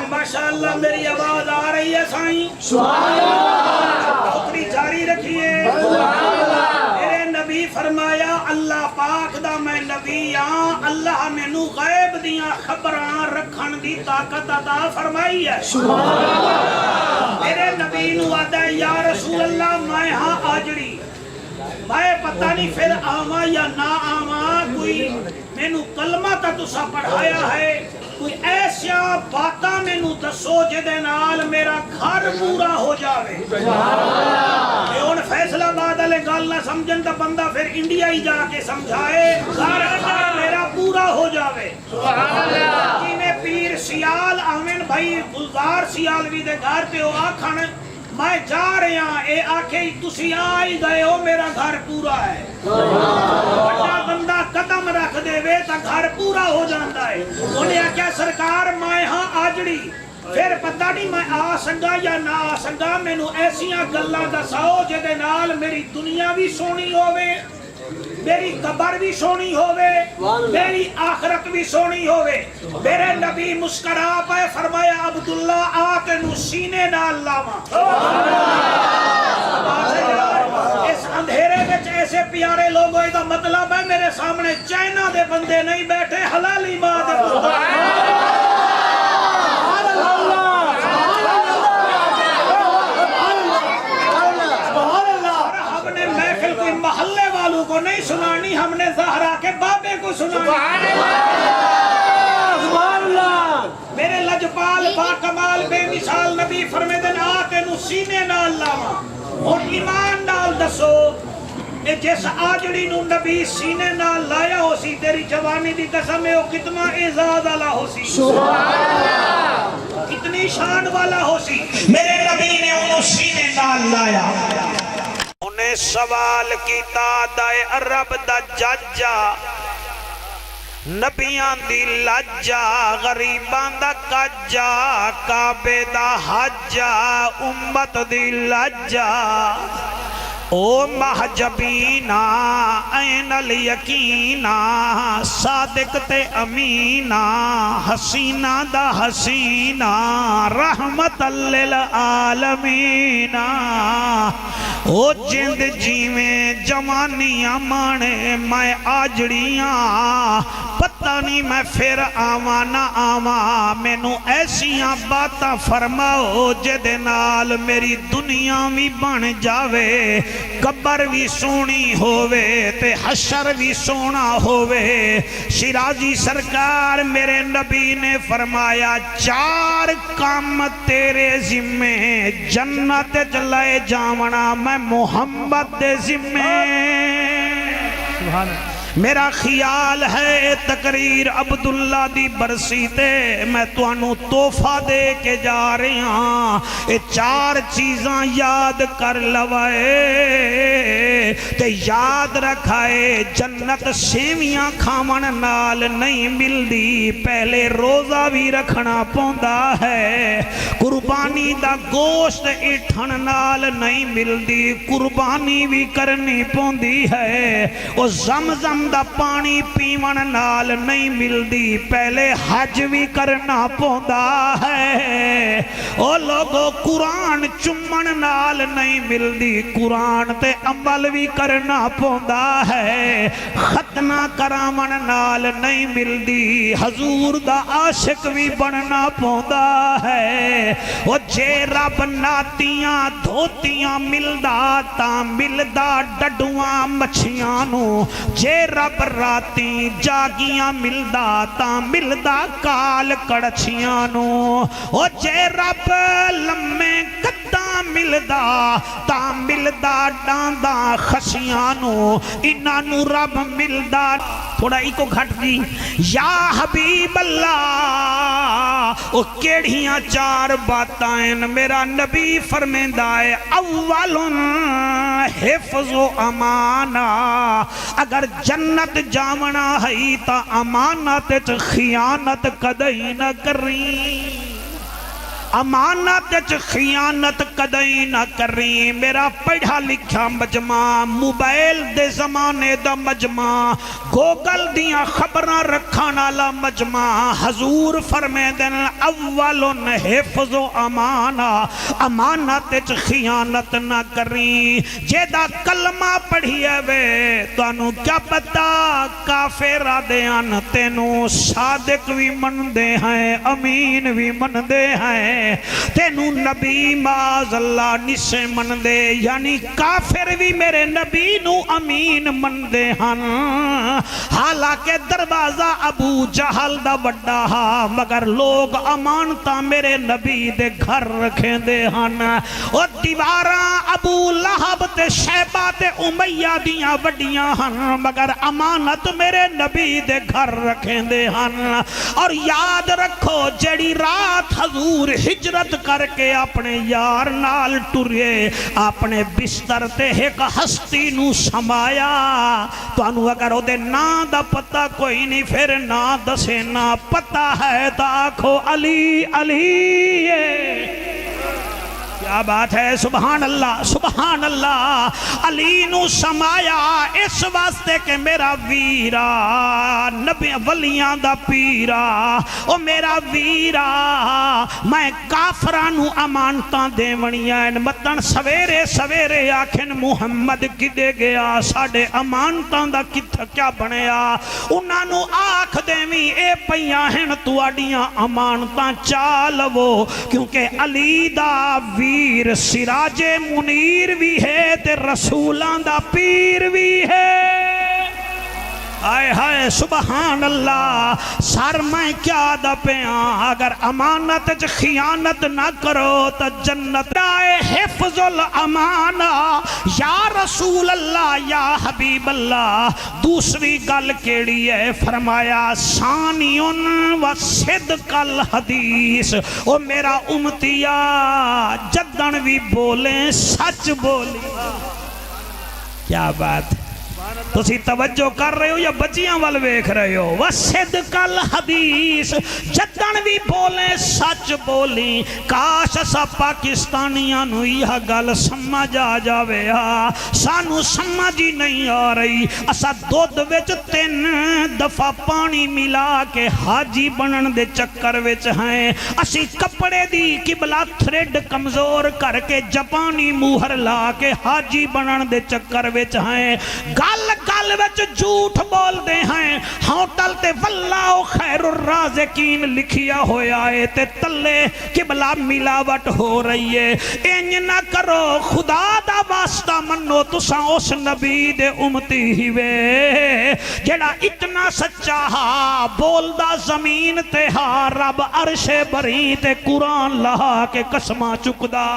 S11: ماشاءاللہ میری آواز آ رہی ہے سائیں؟ سبحان اللہ۔ اپنی جاری رکھیے۔ میرے نبی فرمایا اللہ پاک دا میں نبی ہاں، اللہ میں نو غیب دیاں خبراں رکھن دی طاقت عطا فرمائی ہے۔ سبحان اللہ۔ میرے نبی نو آدھا یا رسول اللہ میں ہاں آجڑی، میں پتہ نہیں پھر آواں یا نہ آواں، کوئی میں نو کلمہ تا تسا پڑھایا ہے، کوئی ایسیا باتاں میں نو دسو جدے نال میرا گھر پورا ہو جاوے۔ یہ ان فیصلہ باد علیہ گال نہ سمجھن تا بندہ پھر انڈیا ہی جا کے سمجھائے گھر میرا پورا ہو جاوے۔ کی میں پیر سیال آمین بھائی گلزار سیالوی دے گھر تے ہو آکھن میں جا رہے ہیں، اے آکھے تسی آئی گئے ہو میرا گھر پورا ہے۔ بڑا بندہ قدم رکھ دے وے تا گھر پورا ہو جاندہ ہے۔ انہیں کیا سرکار میں ہاں آجڑی، پھر پتہ نہیں میں آ سنگا یا نہ آ سنگا، میں نو ایسیاں گلہ دساؤ جدے نال میری دنیا بھی سونی ہوئے، میری قبر بھی سونی ہوئے، میری آخرت بھی سونی ہوئے۔ میرے نبی مسکرا پائے فرمایا عبداللہ آکے نو سینے نال لاواں۔ اس اندھیرے میں ایسے پیارے لوگ ہوئے تو مطلب ہے میرے سامنے چائنا دے بندے نہیں بیٹھے، حلالی ماں دے محلے والوں کو نہیں سنانی، ہم نے زہرا کے بابے کو سنانی۔ میرے لجپال باکمال بے مثال نبی فرمیدن آتے نو سینے نال لاواں اور ایمان نال دسو اے جس آجڑی نو نبی سینے نال لایا ہو سی، تیری جوانی دی قسم ہے وہ کتنا اعزاز والا ہو سی، کتنی شان والا ہو سی۔ میرے نبی نے انہوں سینے نال لایا، انہیں سوال کیتا دائے عرب دا ججا، نبیان دی لجا، غریبان دا کجا، کعبے دا حجا، امت دی لجا، او محجبینا این الیقینا، صادق تے امینا، حسینہ دا حسینہ، رحمت للعالمین، او جند جیویں جوانیاں مانے میں آجڑیاں، پتہ نہیں میں پھر آواں نہ آواں، میں نو ایسیاں باتاں فرماؤ جدے نال میری دنیا بھی بن جاوے، قبر بھی سونی ہووے تے حشر بھی سونا ہووے۔ شیرازی سرکار میرے نبی نے فرمایا 4 کام تیرے ذمے، جنت جلائے جاونا میں محمد دے ذمے۔ میرا خیال ہے تقریر عبداللہ دی برسی تے میں تو انو توفہ دے کے جا رہے ہاں، 4 چیزاں یاد کر لوائے۔ تے یاد رکھائے جنت سیویاں کھاون نال نہیں ملدی، پہلے روزہ بھی رکھنا پوندا ہے، قربانی دا گوشت اٹھن نال نہیں ملدی، قربانی بھی کرنی پوندی ہے، او زمزم دا پانی پیون نال نہیں ملدی، پہلے حج بھی کرنا پوندا ہے، او لوگو قرآن چمن نال نہیں ملدی، قرآن تے عمل بھی کرنا پوندا ہے، ختنہ کرامن نال نہیں ملدی، حضور دا عاشق بھی بننا پوندا ہے، او جے رب ناتیاں دھوتیاں ملدا تا ملدا ڈڈواں مچھیاں نو، جے رب راتی جاگیاں ملدا تا ملدا کال کڑچیاں نو، او جے رب لمے کداں ملدا تا ملدا ڈاندا خشیاں نو، انہاں نو رب ملدا تھوڑا ایکو گھٹ دی یا حبیب اللہ، او کیڑیاں چار باتائیں میرا نبی فرمیندہ ہے، اولن حفظ و امانہ، اگر جنت جامنا ہے تا امانت خیانت کدئی نہ کریں، امانت خیانت کدئی نہ کریں، میرا پڑھا لکھا مجمع، موبائل دے زمانے دا مجمع، گوگل دیاں خبراں رکھانا لا مجمع، حضور فرمے دن اولن حفظ و امانہ، امانت خیانت نہ کریں، جیدہ کلمہ پڑھیے وے تو انہوں کیا پتا کافر دیان تینوں صادق بھی من دے ہیں، امین بھی من دے ہیں، تینوں نبی معاذ اللہ نسے من دے، یعنی کافر بھی میرے نبی نو امین من دے ہن، حالانکہ دروازہ ابو جہل دا وڈا ہا، مگر لوگ امانتا میرے نبی دے گھر رکھیں دے ہن، اور دیواراں ابو لہب تے شیبہ تے امیہ دیاں وڈیاں ہن، مگر امانت میرے نبی دے گھر رکھیں دے ہن، اور یاد رکھو جڑی رات حضور ہجرت کر کے اپنے یار نال ٹرے، اپنے بستر تے ایک ہستی نو سمایا، تو انہوں اگر او دے نا دا پتہ کوئی نہیں، پھر نا دسے نا پتہ ہے تا آکھو علی علی، کیا بات ہے، سبحان اللہ سبحان اللہ، علی نو سمایا اس واسطے کہ میرا ویرا نبی ولیاں دا پیرا، او میرا ویرا میں کافرانو امانتاں دیونیاں، مطلب سویرے سویرے آکھن محمد کدے گیا، ساڑے امانتاں دا کیا بنیا، انہاں نو آکھ دیویں اے پیاں ہیں تواڈیاں امانتاں چالو، کیونکہ علی دا ویر سراج منیر بھی ہے تے رسولان دا پیر بھی ہے، آئے ہائے سبحان اللہ، سر میں کیا دا پیاں، اگر امانت خیانت نہ کرو تا جنت آئے، حفظ الامانہ یا رسول اللہ یا حبیب اللہ، دوسری گل کیڑی ہے، فرمایا ثانیون و صدق الحدیث، او میرا امتیا جدن بھی بولیں سچ بولیں، کیا بات ہے، تسی توجہ کر رہے ہو یا بچیاں وال ویکھ رہے ہو، وصدق الحدیث، جدن بھی بولیں سچ بولیں، کاش اسا پاکستانیاں نو یہ گل سمجھ آ جاوے ہا، سانو سمجھ ہی نہیں آ رہی، اسا دودھ وچ 3 دفعہ پانی ملا کے حاجی بنن دے چکر وچ ہیں، اسی کپڑے دی قبلہ تھریڈ کمزور کر کے جاپانی موہر لا کے حاجی بنن دے چکر وچ ہیں، گل گل وچ جھوٹ بول دے ہیں، ہوٹل تے واللہ خیر الرازقین لکھیا ہویا ہے تے تلے قبلہ ملاوٹ ہو رہی ہے، انج نہ کرو، خدا دا واسطہ منو، تساں اس نبی دے امتی ہی وے جڑا اتنا سچا ہا، بول دا زمین تے ہا، رب عرش بری تے قرآن لہا کے قسمہ چکدا،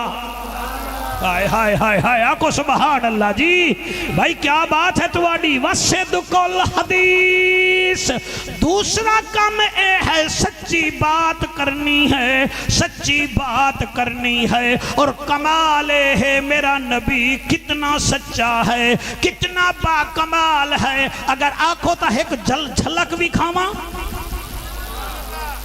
S11: ہائے ہائے ہائے ہائے آکو سبحان اللہ جی بھائی کیا بات ہے تواڈی وصدق الحدیث دوسرا کام اے ہے سچی بات کرنی ہے سچی بات کرنی ہے اور کمال ہے میرا نبی کتنا سچا ہے کتنا با کمال ہے اگر آنکھوں تا ایک جھلک بھی کھاواں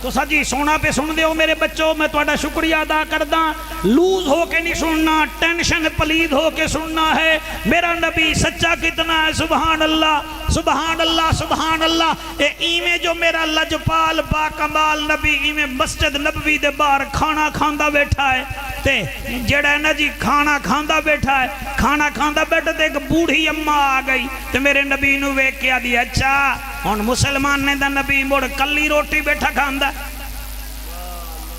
S11: تو سجی سونا پہ سن دیو میرے بچوں میں توڑا شکریہ ادا کردہ لوز ہو کے نہیں سننا ٹینشن پلید ہو کے سننا ہے میرا نبی سچا کتنا ہے سبحان اللہ سبحان اللہ سبحان اللہ اے ایمیں جو میرا لجپال با کمال نبی ایمیں مسجد نبوی دے بار کھانا کھاندہ بیٹھا ہے تے جڑا ہے نا جی کھانا کھاندہ بیٹھا ہے کھانا کھاندہ بیٹھا تے ایک بوڑھی اماں آ گئی تے میرے نبی نو ویک کیا دیا اچھا ہن مسلمان نے دا نبی مڑ کلی روٹی بیٹھا کھاندہ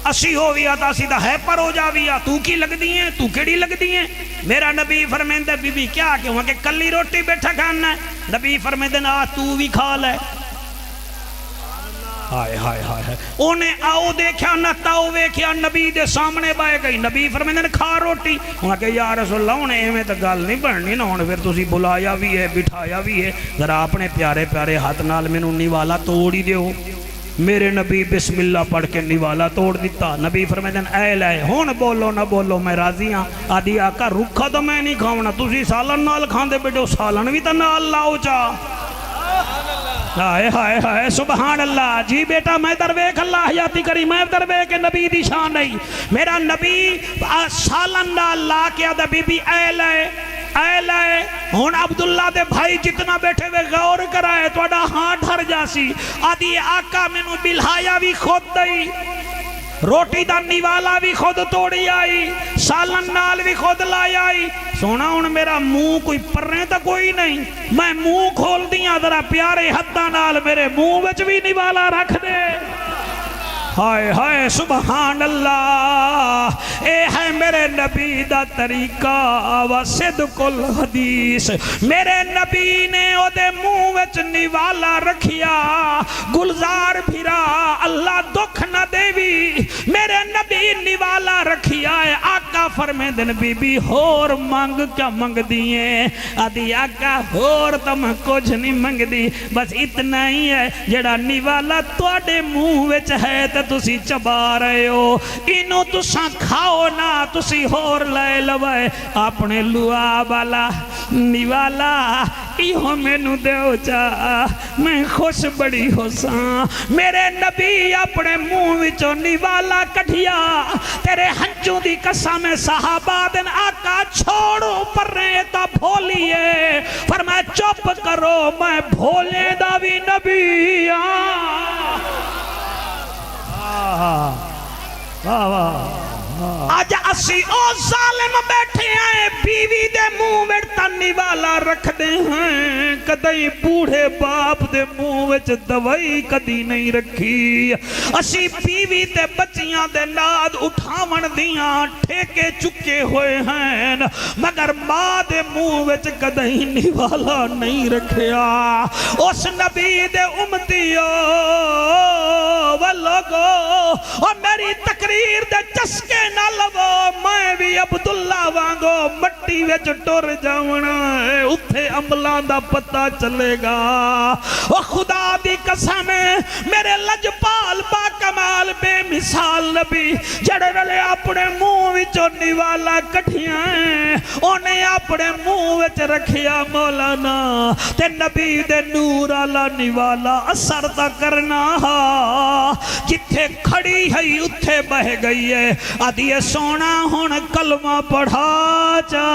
S11: اسی ہو ویا تا سیدھا ہے پر ہو جا ویا تو کی لگ دی ہیں تو کیڑی لگ دی ہیں میرا نبی فرمیندہ بی بی کیا کہ وہاں کہ کلی روٹی بیٹھا کھانا ہے نبی فرمیندہ نا تو بھی کھا لے ہائے ہائے ہائے انہیں آؤ دیکھا نہ تاؤ ویکھیا نبی دے سامنے بائے گئی نبی فرمیندہ نے کھا روٹی وہاں کہ یا رسول اللہ انہیں ایمیں تو گل نہیں بڑھنی نا انہیں پھر تسی بلایا بھی ہے بٹھایا بھی ہے ذرا اپنے پیارے پیارے ہاتھ نال میں نونی والا توڑی دیو میرے نبی بسم اللہ پڑھ کے نوالا توڑ دیتا نبی فرمیدن اے لائے ہون بولو نہ بولو میں راضی ہاں آدھی آقا رکھا تو میں نہیں کھاؤنا تُسی سالن نال کھاندے بیٹھو سالن بھی تا نال لاؤ چاہ ہائے ہائے ہائے سبحان اللہ جی بیٹا میں درویک اللہ حیاتی کری میں درویک نبی دی شان نہیں میرا نبی سالن نال لا کے آدھا بی بی اے لائے ہون عبداللہ دے بھائی جتنا بیٹھے ہوئے غور کرائے تو اڈا ہاں ڈھر جاسی آدھی آقا منو بلہایا بھی خود دئی روٹی دا نیوالا بھی خود توڑی آئی سالن نال بھی خود لائی آئی سونا ہون میرا منہ کوئی پرنے تا کوئی نہیں میں منہ کھول دیا ذرا پیارے حدہ نال میرے منہ وچ بھی نیوالا رکھ دے ہائے ہائے سبحان اللہ اے ہے میرے نبی دا طریقہ وصدق الحدیث میرے نبی نے او دے منہ وچ نیوالا رکھیا گلزار بھیرا اللہ دکھ نہ دیوی میرے نبی نیوالا رکھیا ہے آقا فرمے دن بی بی ہور مانگ کیا مانگ دیئے آدھی آقا ہور تم کچھ نہیں مانگ دی بس اتنا ہی ہے جڑا نیوالا توڑے منہ وچ ہے تسی چبا رہے ہو انہوں تساں کھاؤ نا تسی ہور لائے لوائے اپنے لوا بالا نیوالا ایہو میں نو دیو جا میں خوش بڑی ہو ساں میرے نبی اپنے منہ وچوں نیوالا کٹھیا تیرے ہنچوں دی قسم صحابہ دن آقا چھوڑو پر رہے تا بھولیے فرمایا چپ کرو میں بھولے دا بھی نبی آج اسی او ظالم بیٹھے ہیں بیوی دے منہ ویڑتا نیوالا رکھ دے ہیں کدئی بوڑھے باپ دے منہ وچ دوائی کدی نہیں رکھی اسی بیوی تے بچیاں دے ناد اٹھاون دیاں ٹھیکے چکے ہوئے ہیں مگر ماں دے منہ وچ کدئی نیوالا نہیں رکھیا اس نبی دے امتیو واللوگو اور میری تقریر دے چسکے نہ لو میں بھی عبداللہ وانگو مٹی وچ ٹور جاونا ہے اتھے عملان دا پتہ چلے گا او خدا دی قسم میرے لجپال با کمال بے مثال نبی جڑے والے اپنے منہ وچوں نیوالا کٹھیاں ہیں انہیں اپنے منہ وچ رکھیا مولانا تے نبی دے نور آلا نیوالا اثر تا کرنا جتھے کھڑی ہے اتھے بہ گئی ہے آدھیے سونا ہون کلمہ پڑھا جا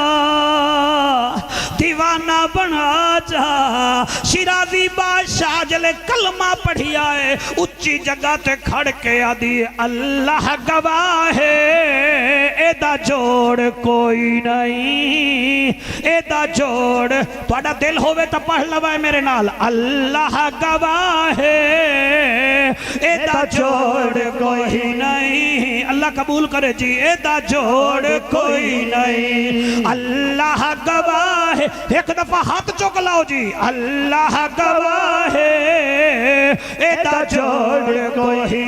S11: دیوانہ بنا جا شیرازی بادشاہ جلے کلمہ پڑھیا ہے اچھی جگہ تے کھڑ کے آدھی اللہ گواہ ہے ایدہ جوڑ کوئی نہیں ایدہ جوڑ تو اڈا دل ہوئے تا پڑھ لوائے میرے نال اللہ گواہ ہے ایدہ جوڑ کوئی نہیں اللہ قبول کرے جی ایدہ جوڑ کوئی نہیں اللہ گواہ ہے ایک دفعہ ہاتھ چوک لاؤ جی اللہ گواہ ہے ایدہ جوڑ کوئی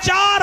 S12: 4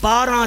S12: 12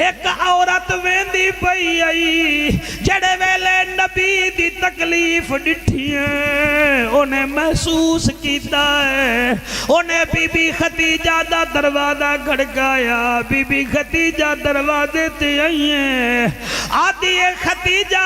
S12: ایک عورت ویندی پئی آئی جڑے ویلے نبی دی تکلیف ڈٹھی ہے انہیں محسوس کیتا ہے انہیں بی بی ختیجہ دا دروازہ کھڑکایا بی بی ختیجہ دروازے تے آئی ہیں آدھی ختیجہ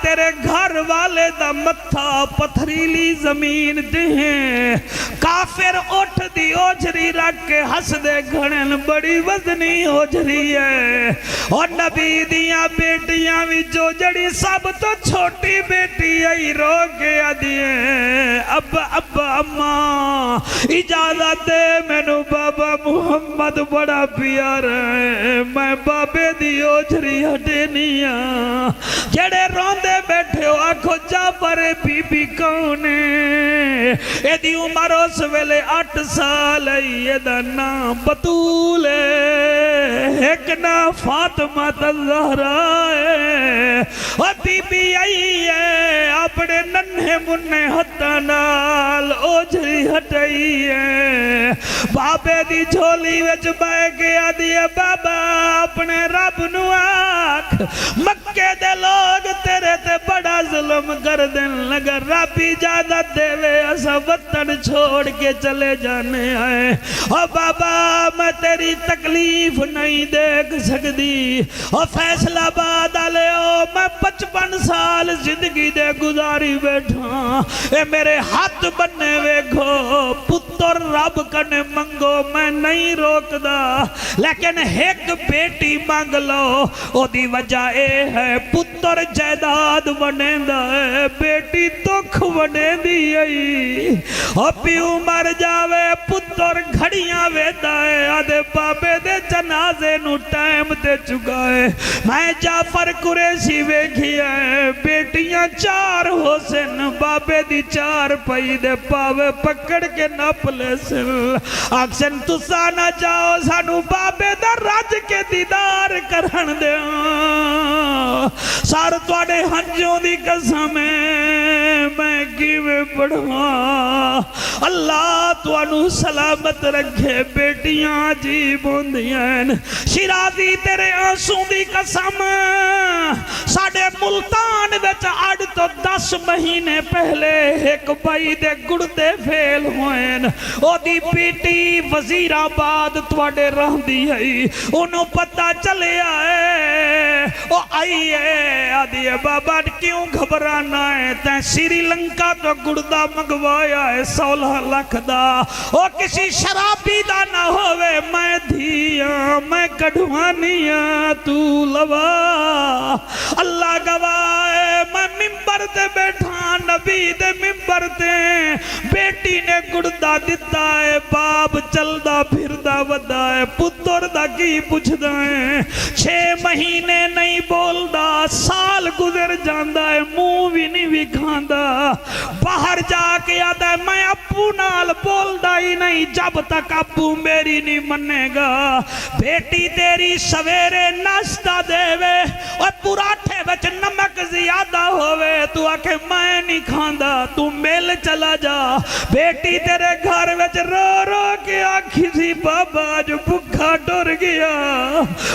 S12: تیرے گھر والے دا متھا پتھریلی زمین دے ہیں کافر اٹھ دی اوجری رکھ کے ہس دے گھڑن بڑی وزنی اوجری ہے اور نبی دیاں بیٹیاں بھی جو جڑی سب تو چھوٹی بیٹی آئی رو کے آدھی ہے اب اماں اجازت دے مینو بابا محمد بڑا پیار ہے میں بابے دی اوجری ہٹے نہیں جڑے روندے بیٹھے ہو آنکھو جعفر بی بی کونے اے دی عمر اس ویلے 8 سال ہے یہ دا نام بطول ہے ایک نام فاطمہ الزہرا ہے اور بی بی آئی ہے اپنے ننھے مننے ہتھاں نال اوجری ہٹائی ہے بابے دی جھولی وچ بہ گیا دیے بابا اپنے رب نو آکھ مکے دے لوگ تیرے تے بڑا ظلم کر دن لگا رب اجازت دے وے اسا وطن چھوڑ کے چلے جانے آئے او بابا میں تیری تکلیف نہیں دیکھ سکتی او فیصلہ آباد آلے او میں 55 سال زندگی دے گزاری بیٹھا اے میرے ہاتھ بننے وے گھو پتر رب کنے منگو میں نہیں روک دا لیکن ایک بیٹی مانگ لو او دی وجہ اے ہے پتر جائیداد بنے دا ہے بیٹی دکھ بنے دی آئی او پیو مر جاوے پتر گھڑیاں ویدہ ہے آدھے بابے دے جنازے نو ٹائم دے چکا ہے میں جعفر قریشی ویکھی ہے بیٹیاں 4 حسن بابے دی 4 پئی دے پاوے پکڑ کے نپ لے سل اکسن تسا نہ جاؤ سانو بابے دا رج کے دیدار کرن دے سار توڑے ہنجوں دی قسم میں کیویں پڑھواں اللہ توانو سلامت رکھے بیٹیاں عجیب ہوندیاں شیرازی تیرے آنسوں دی قسم ساڑے ملتان وچ اڑ تو 10 مہینے پہلے ایک بھائی دے گڑدے فیل ہوئیں او دی بیٹی وزیر آباد توڑے رہ دی ہے انہوں پتہ چلے آئے او آئیے آدھی بابا کیوں گھبرانا ہے تین سری لنکا تو گڑدہ مگوایا ہے 16 لاکھ دا او کسی شرابی دا نہ ہوئے میں دھیاں میں کڑھوانیاں تو لوا اللہ گواہ میں ممبر دے بیٹھا نبی دے ممبر دے بیٹی نے گڑدہ دیتا ہے باپ چلدہ پھردہ ودا ہے پتر دا کی پوچھدا ہے 6 مہینے نہیں بولدا سال گزر جاندہ ہے منہ بھی نہیں وکھاندا باہر جا کے آدھا ہے میں ابو نال بولدا ہی نہیں جب تک ابو میری نہیں منے گا بیٹی تیری سویرے ناشتہ دے وے اور پراٹھے وچ نمک زیادہ ہوئے تو آکے میں نہیں کھاندا تو میل چلا جا بیٹی تیرے گھر وچ رو رو کے آکھی سی بابا جو بھکھا ڈر گیا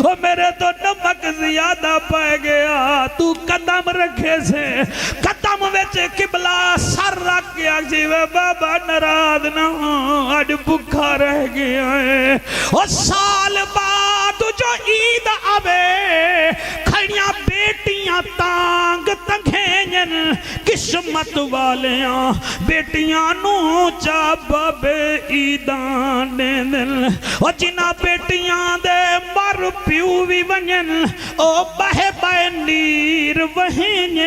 S12: اور میرے تو نمک زیادہ پائے گیا تو قدم رکھے سے قدم وچ قبلہ سر رکھ کے آکھی بابا نراض نہ ہوں آج بھکھا رہ گیا ہے اور سال بعد جو عید آوے کھڑیاں بیٹیاں تانگ تنگھیں قسمت والیاں بیٹیاں نو چا بابے عیدان دل اور جنہ بیٹیاں دے مر پیو بھی ونین او بہے بہے نیر وہین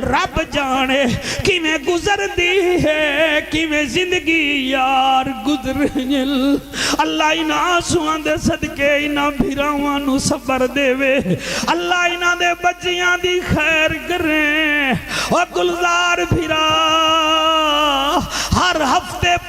S12: رب جانے کی میں گزر دی ہے کی میں زندگی یار گزرین اللہ انہ آنسوان دے صدقے انہ بھیراوانو صبر دے وے اللہ انہ دے بچیاں دی خیر کریں اور گلزار بھیرا ہر ہفتے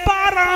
S12: 12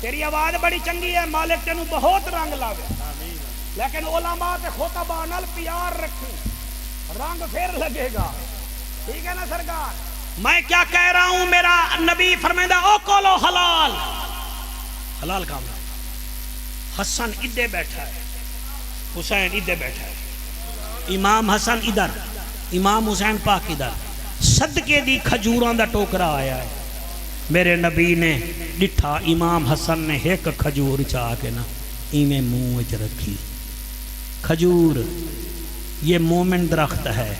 S12: تیری آواز بڑی چنگی ہے، مالک تینوں بہت رنگ لاوے، لیکن علماء تے خطباء نال پیار رکھی، رنگ پھر لگے گا، ٹھیک ہے نا سرکار؟ میں کیا کہہ رہا ہوں، میرا نبی فرمائندہ او کولو حلال، حلال کام ہے۔ حسن ادھے بیٹھا ہے، حسین ادھے بیٹھا ہے، امام حسن ادھر، امام حسین پاک ادھر، صدقے دی کھجوراں دا ٹوکرا آیا ہے، میرے نبی نے ڈٹھا امام حسن نے ایک کھجور چاہ کے نا ایویں منہ وچ رکھی۔ کھجور یہ مومن درخت ہے،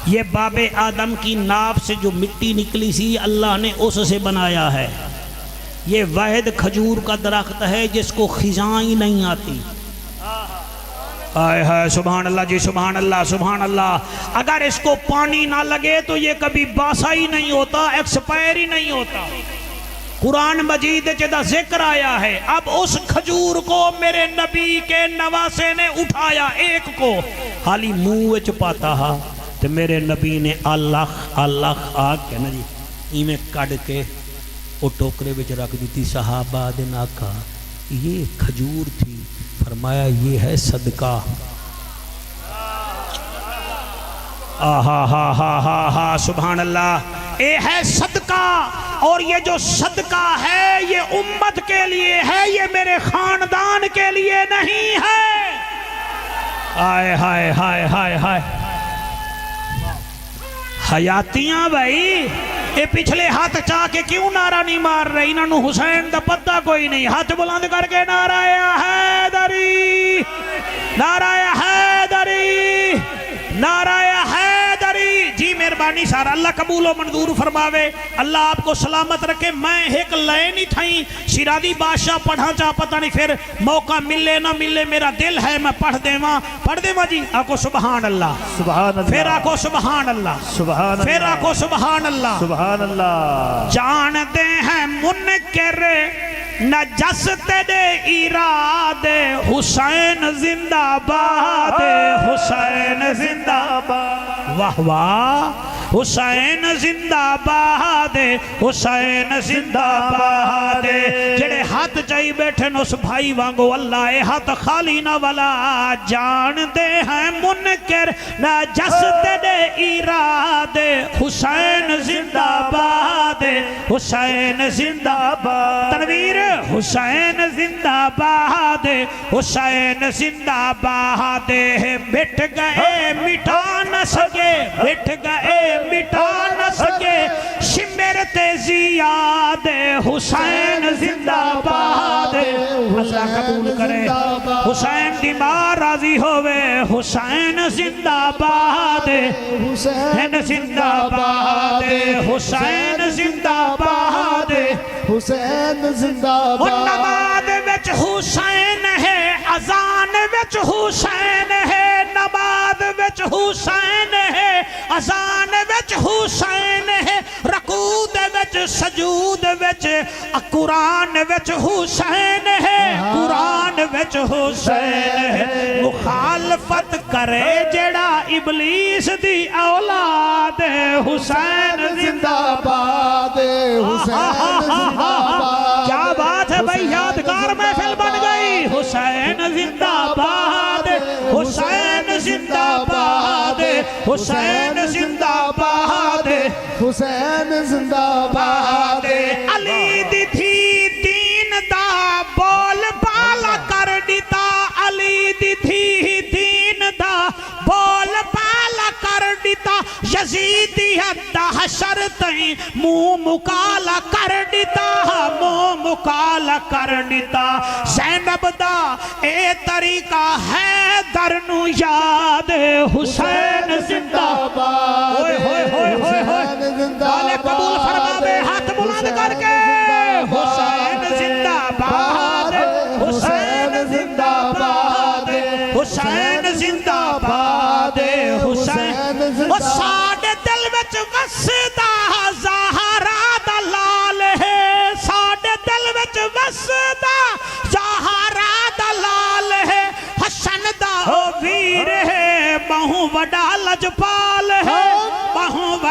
S12: یہ باب آدم کی ناف سے جو مٹی نکلی سی اللہ نے اس سے بنایا ہے، یہ واحد کھجور کا درخت ہے جس کو خزاں ہی نہیں آتی۔ آئے ہائے سبحان اللہ جی، سبحان اللہ سبحان اللہ۔ اگر اس کو پانی نہ لگے تو یہ کبھی باسا ہی نہیں ہوتا، ایکسپائر ہی نہیں ہوتا۔ قرآن مجید جدہ ذکر آیا ہے، اب اس کھجور کو میرے نبی کے نواسے نے اٹھایا، ایک کو حالی منہ وچ پاتا ہا، تو میرے نبی نے اللہ اللہ آگ کے نا جی ایمیں کڑ کے وہ ٹوکرے وچ رکھ دیتی۔ صحابہ دے آقا یہ کھجور تھی، فرمایا یہ ہے صدقہ۔ آہا ہا ہا ہا ہا سبحان اللہ، یہ ہے صدقہ، اور یہ جو صدقہ ہے یہ امت کے لیے ہے، یہ میرے خاندان کے لیے نہیں ہے۔ آئے ہائے ہائے ہائے ہائے، حیاتیاں بھائی یہ پچھلے ہاتھ چاہ کے کیوں نعرہ نہیں مار رہے؟ انہوں حسین دا پتہ کوئی نہیں، ہاتھ بلند کر کے نعرہ حیدری، نعرہ حیدری، نعرہ حیدری۔ جی مہربانی سارا، اللہ قبول و منظور فرماوے، اللہ آپ کو سلامت رکھے۔ میں ایک لائن نہیں تھائیں شیرازی بادشاہ پڑھا چاہ پتہ نہیں پھر موقع ملے نہ ملے، میرا دل ہے میں پڑھ دیواں جی۔ آکو سبحان اللہ،
S2: سبحان اللہ،
S12: پھر آکو سبحان اللہ،
S2: سبحان اللہ،
S12: پھر آکو سبحان اللہ،
S2: سبحان اللہ۔
S12: جانتے ہیں منکر نجس تیرے ارادے، حسین زندہ باد، حسین زندہ باد، واہ واہ، حسین زندہ باد، حسین زندہ باد۔ جڑے ہاتھ چاہی بیٹھے نس بھائی وانگو اللہ اے ہاتھ خالی نہ والا۔ جانتے ہیں منکر نجس تیرے ارادے، حسین زندہ باد، حسین زندہ باد۔ تنویر حسین زندہ باد، حسین زندہ باد۔ مٹ گئے مٹا نہ سکے، مٹ گئے مٹا نہ سکے شمرتے زیاد، حسین زندہ باد۔ اللہ قبول کرے، حسین دی ماں راضی ہوئے، حسین زندہ باد، حسین زندہ باد، حسین زندہ باد،
S10: حسین زندہ باد۔
S12: نماز وچ حسین ہے، اذان وچ حسین ہے، نماز وچ حسین ہے، اذان وچ حسین ہے، رکوع دے وچ سجود وچ، قرآن وچ حسین ہے، قرآن وچ حسین ہے۔ مخالفت کرے جڑا ابلیس دی اولاد، حسین زندہ
S10: باد، حسین زندہ باد۔
S12: کیا بات ہے بھائی، یادگار محفل بن گئی۔ حسین زندہ باد، حسین زندہ باد، حسین زندہ باد،
S10: حسین زندہ باد۔
S12: علی دی تھی دین دا بول بالا کر دیتا، علی دی تھی دین دا بول بالا کر دیتا، یزیدیت دا حشر تئیں منہ مکالا کر دیتا، منہ مکالا کر دیتا۔ زینب دا اے طریقہ ہے درنو یاد، حسین زندہ باد، ہوئے ہوئے ہوئے ہوئے ہوئے، والے قبول فرماوے ہاتھ بلند کر کے، حسین زندہ باد، حسین زندہ باد، حسین زندہ باد، حسین زندہ باد۔ ساڑے دل وچ وسدا زہرا دا لال ہے، ساڑے دل وچ وسدا زہرا دا لال ہے، حسن دا ویر ہے، بہوں وڈا لجپال ہے، بہوں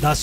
S12: 10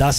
S12: 10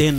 S12: 3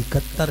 S12: 71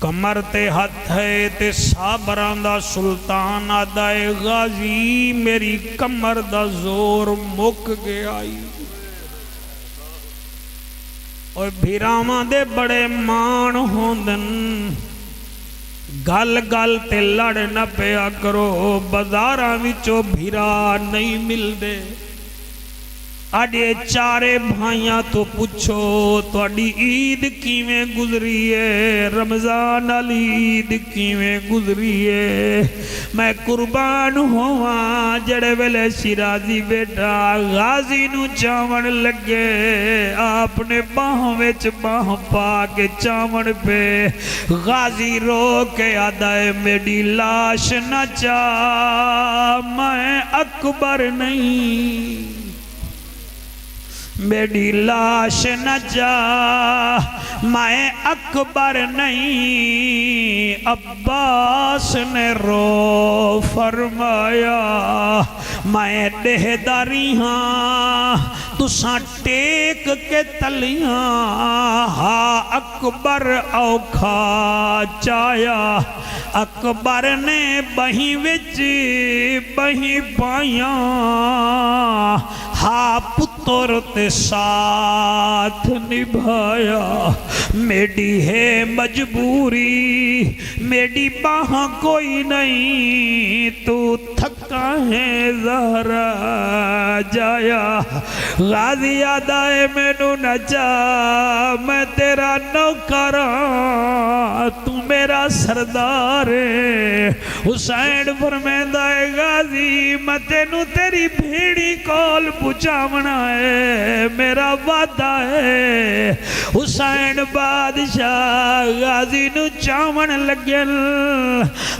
S12: کمر تے ہاتھ ہے تے صابراں دا سلطان آدا ہے غازی میری کمر دا زور مک گیا اور بھیراواں دے بڑے مان ہوندن گل گل تے لڑ نہ پیا کرو بازاراں وچوں بھیرا نہیں ملدے آڈے چارے بھائیاں تو پوچھو تو آڈی عید کیویں گزری ہے رمضان علی عید کیویں گزری ہے میں قربان ہوا جڑے ویلے شیرازی بیٹا غازی نو چاون لگے آپ نے باہوں وچ باہ پا کے چاون پہ غازی رو کے آدھائے میری لاش نہ چاہ میں اکبر نہیں میری لاش نہ جا میں اکبر نہیں عباس نے رو فرمایا میں دہداری ہاں تساں ٹیک کے تلیاں ہاں اکبر اوکھا چایا اکبر نے بہی وچ بہی پائیاں ہاں پتر تے ساتھ نبھایا میری ہے مجبوری میری باہ کوئی نہیں تو تھکا ہے زہرا جایا غازی آدھائے میں نو نچا میں تیرا نوکراں تو میرا سردار ہے حسین فرمیندہ ہے غازی میں تینو تیری بھیڑی کول پچاونا ہے میرا وعدہ ہے حسین بادشاہ غازی نو چاون لگن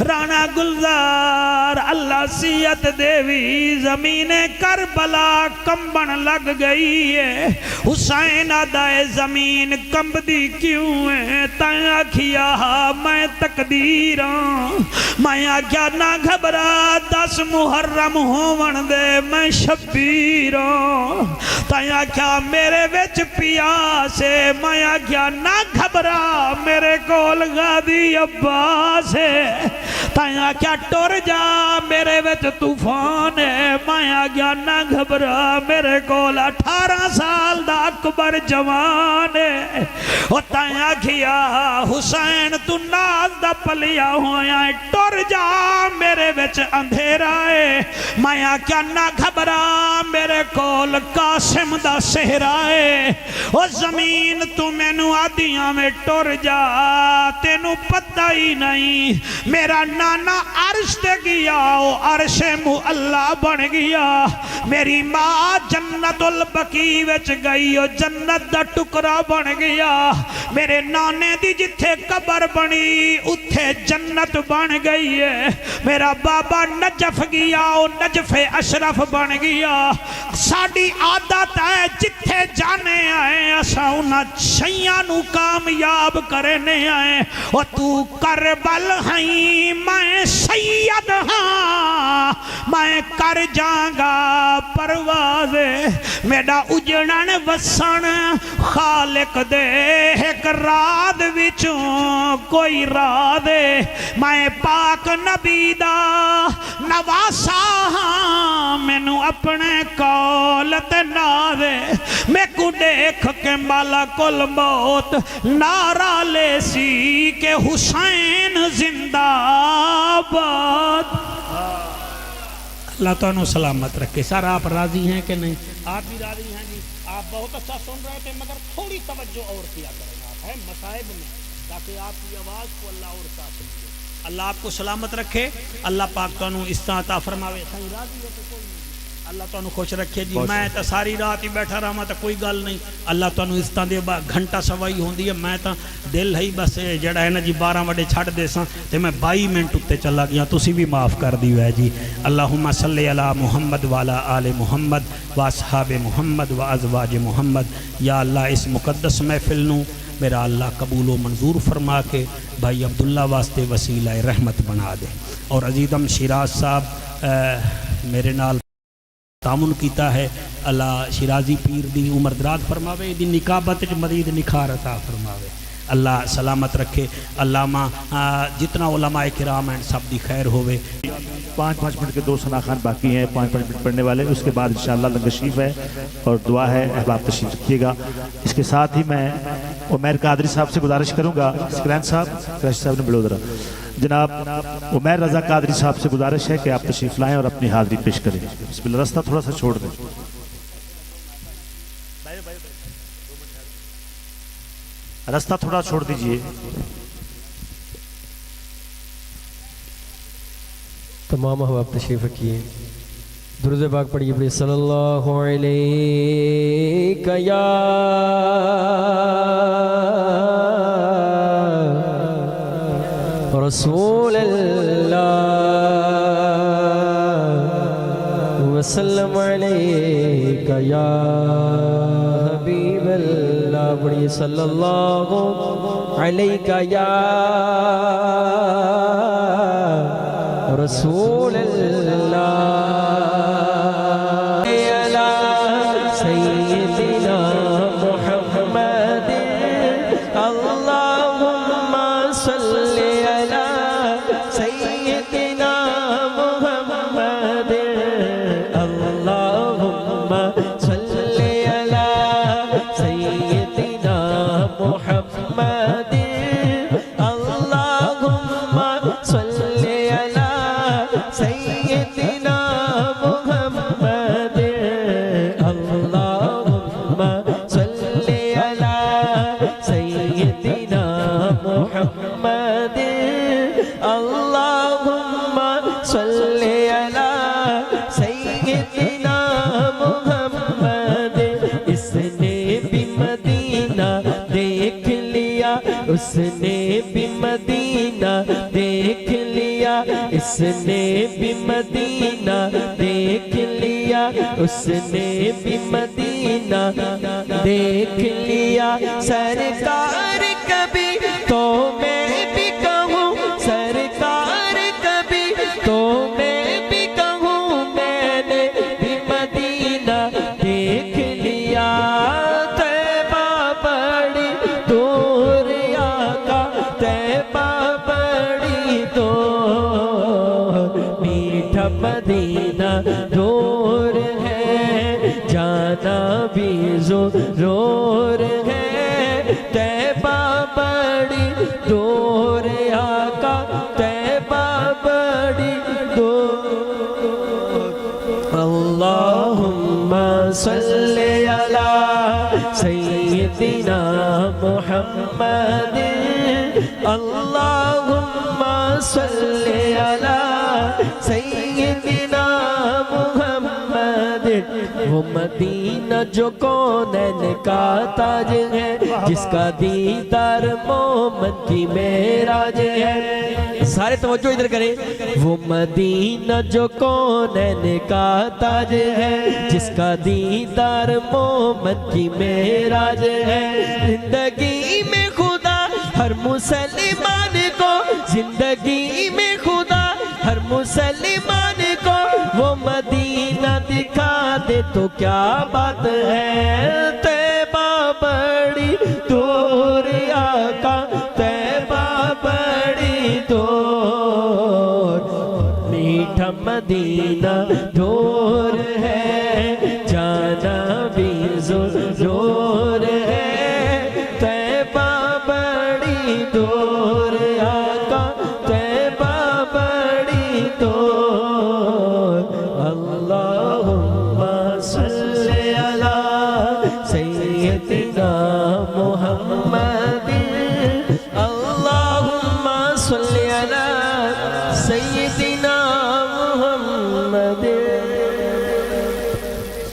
S12: رانا گلزار اللہ سیت دیوی زمین کربلا کمبن لگ گئی ہے حسین آدھائے زمین کمبدی کیوں ہے تائیں آکھیا میں تقدیراں میں آکھیا نہ گھبرا 10 محرم ہون دے میں شبیراں تائیں آکھیا میرے وچ پیاسے میں آکھیا نہ گھبرا میرے کول غازی عباس ہے تائیں آکھیا ٹور جا میرے وچ طوفان ہے میں آکھیا نہ گھبرا میرے کول 18 سال دا اکبر جوان ہے تائیں آکھیا حسین تو ناز دا پلیا ہویا ہے ٹور جا میرے وچ اندھیرا ہے میں آکھیا نہ گھبرا میرے کول قاسم دا سہرا ہے او زمین تو میں نو آدیاں میں ٹور جا تینو پتہ ہی نہیں میرا نانا عرش دے گیا او عرش معلا بن گیا میری ماں جنت البقیع وچ گئی او جنت دا ٹکرا بن گیا میرے نانے دی جتھے قبر بنی اتھے جنت بن گئی ہے میرا بابا نجف گیا او نجف اشرف بن گیا ساڑی عادت ہے جتھے جانے آئے اسا انہا شیعہ نو کامیاب کرنے آئے اور تو کربل ہیں میں سید ہاں میں کر جانگا پروازے میڈا اجڑن وسن خالق دے ایک راد وچوں کوئی رادے میں پاک نبی دا نواسا ہاں مینو اپنے کولت نادے میں کو دیکھ کے مالا کل موت نعرہ لے سی کہ حسین زندہ باد اللہ تو انہوں سلامت رکھے سر آپ راضی ہیں کہ نہیں آپ بھی راضی ہیں جی آپ بہت اچھا سن رہے تھے مگر تھوڑی توجہ اور کیا کریں آپ ہے مسائب میں تاکہ آپ کی آواز کو اللہ اور ساتھ سمجھے اللہ آپ کو سلامت رکھے اللہ پاک تو انہوں اس طرح عطا فرماوے صحیح راضی ہے تو کوئی نہیں اللہ تو انہوں خوش رکھے جی میں تا ساری رات ہی بیٹھا رہا تا کوئی گل نہیں اللہ تو انہوں اس طرح دے گھنٹہ سوائی ہوندی ہے میں تا دل ہے بس جڑا ہے نا جی 12 وڈے چھڑ دے ساں تے میں 22 منٹ اتے چلا گیا تسی بھی معاف کر دیو ہے جی اللہم صلی علی محمد وعلی آل محمد واصحاب محمد وازواج محمد یا اللہ اس مقدس محفل نو میرا اللہ قبول و منظور فرما کے بھائی عبداللہ واسطے وسیلہ رحمت بنا دے اور عزیزم شیراز صاحب میرے نال تعاون کیتا ہے اللہ شیرازی پیر دی عمر دراز فرماوے دی نکابت مزید نکھار عطا فرماوے
S11: اللہ سلامت رکھے علامہ جتنا علماء کرام ہیں سب دی خیر ہوئے
S2: 5 منٹ کے 2 ثناخان باقی ہیں 5 منٹ پڑھنے والے اس کے بعد انشاءاللہ لنگر شریف ہے اور دعا ہے احباب تشریف رکھیے گا اس کے ساتھ ہی میں عمیر قادری صاحب سے گزارش کروں گا اسکرین صاحب قریشی صاحب نے بلودرہ جناب عمیر رضا قادری صاحب سے گزارش ہے کہ آپ تشریف لائیں اور اپنی حاضری پیش کریں بسم اللہ رستہ تھوڑا سا چھوڑ دیں رستہ تھوڑا چھوڑ دیجئے
S13: تمام احباب تشریف رکھیے درود پاک پڑھیے پڑھیے صلی اللہ علیہ یا رسول اللہ وسلم علیہ یا حبیب اللہ پڑھیے صلی اللہ علیہ یا رسول اللہ سیدنا محمد اللہم صلی علی سیدنا محمد اللہم صلی علی سیدنا محمد اللہم صلی سیدنا محمد اللہم صلی علی سیدنا محمد اللہم صلی علی سیدنا محمد اس نے بھی مدینہ دیکھ لیا اس نے بھی مدینہ دیکھ لیا اس نے بھی مدینہ دیکھ لیا اس نے بھی مدینہ دیکھ لیا سرکار کبھی تو میں بھی کہوں سرکار کبھی تو میں بھی کہوں میں نے بھی مدینہ دیکھ لیا طیبہ بڑی دور آقا طیبہ بڑی دور میٹھا مدینہ دور ہے جانا بھی ضرور ہے طیبہ بڑی دور آقا طیبہ بڑی دور اللہم صلی علی سیدنا محمد اللہم صلی علی سیدنا محمد وہ مدینہ جو کونین کا تاج ہے جس کا دیدار مومن کی معراج ہے سارے توجہ ادھر کریں وہ مدینہ جو کونین کا تاج ہے جس کا دیدار مومن کی معراج ہے زندگی میں خدا ہر مسلمان کو زندگی میں خدا ہر مسلمان کو وہ مدینہ دکھا دے تو کیا بات ہے طیبہ بڑی دور آقا طیبہ بڑی دور میٹھا مدینہ دور ہے جانا بھی ضرور ہے طیبہ بڑی دور آقا طیبہ بڑی دور اللہم صلی علی سیدنا محمد اللہم صلی علی سیدنا محمد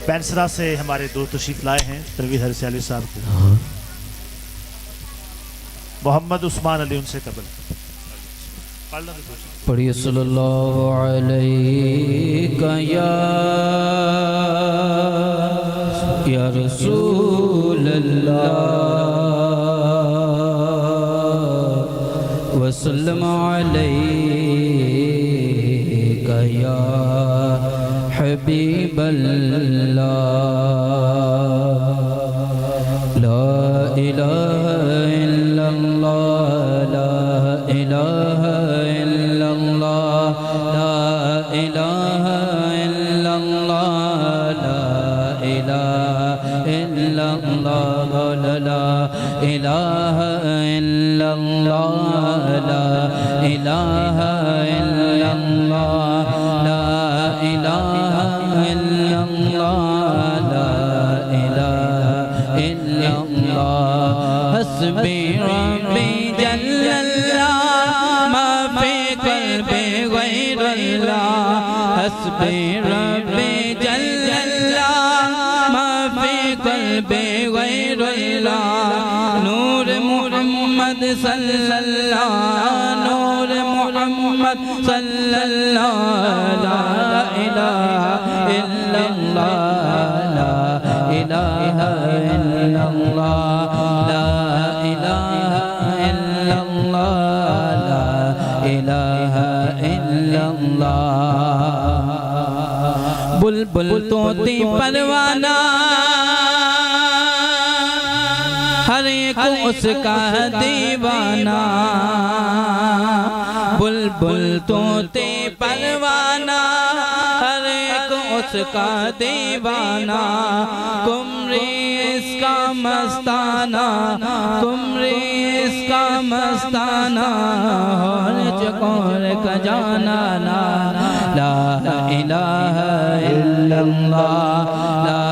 S2: پینسرا سے ہمارے دو تشریف لائے ہیں تنویر حرسی علی صاحب کو محمد عثمان علی ان سے قبل
S3: پڑھیے صلی اللہ علیہ یا رسول اللہ وسلم علیہ یا حبیب اللہ لا الہ الا اللہ لا الہ الا اللہ لا الہ الا اللہ لا الہ الا اللہ لا الہ الا اللہ حسبی ربی جل اللہ ما فی قلبی غیر اللہ حسبی ربی جل اللہ ما فی قلبی غیر اللہ نور محمد صلی اللہ نور محمد صلی اللہ لا الہ الا اللہ لا الہ الا اللہ لا الہ الا اللہ لا الہ الا اللہ بلبل طوطی پروانہ ہر ایک اس کا دیوانہ بلبل طوطی پروانہ ہر ایک اس کا دیوانہ قمری اس کا مستانہ قمری اس کا مستانہ اور چکور کا جانا لا الہ الا اللہ لا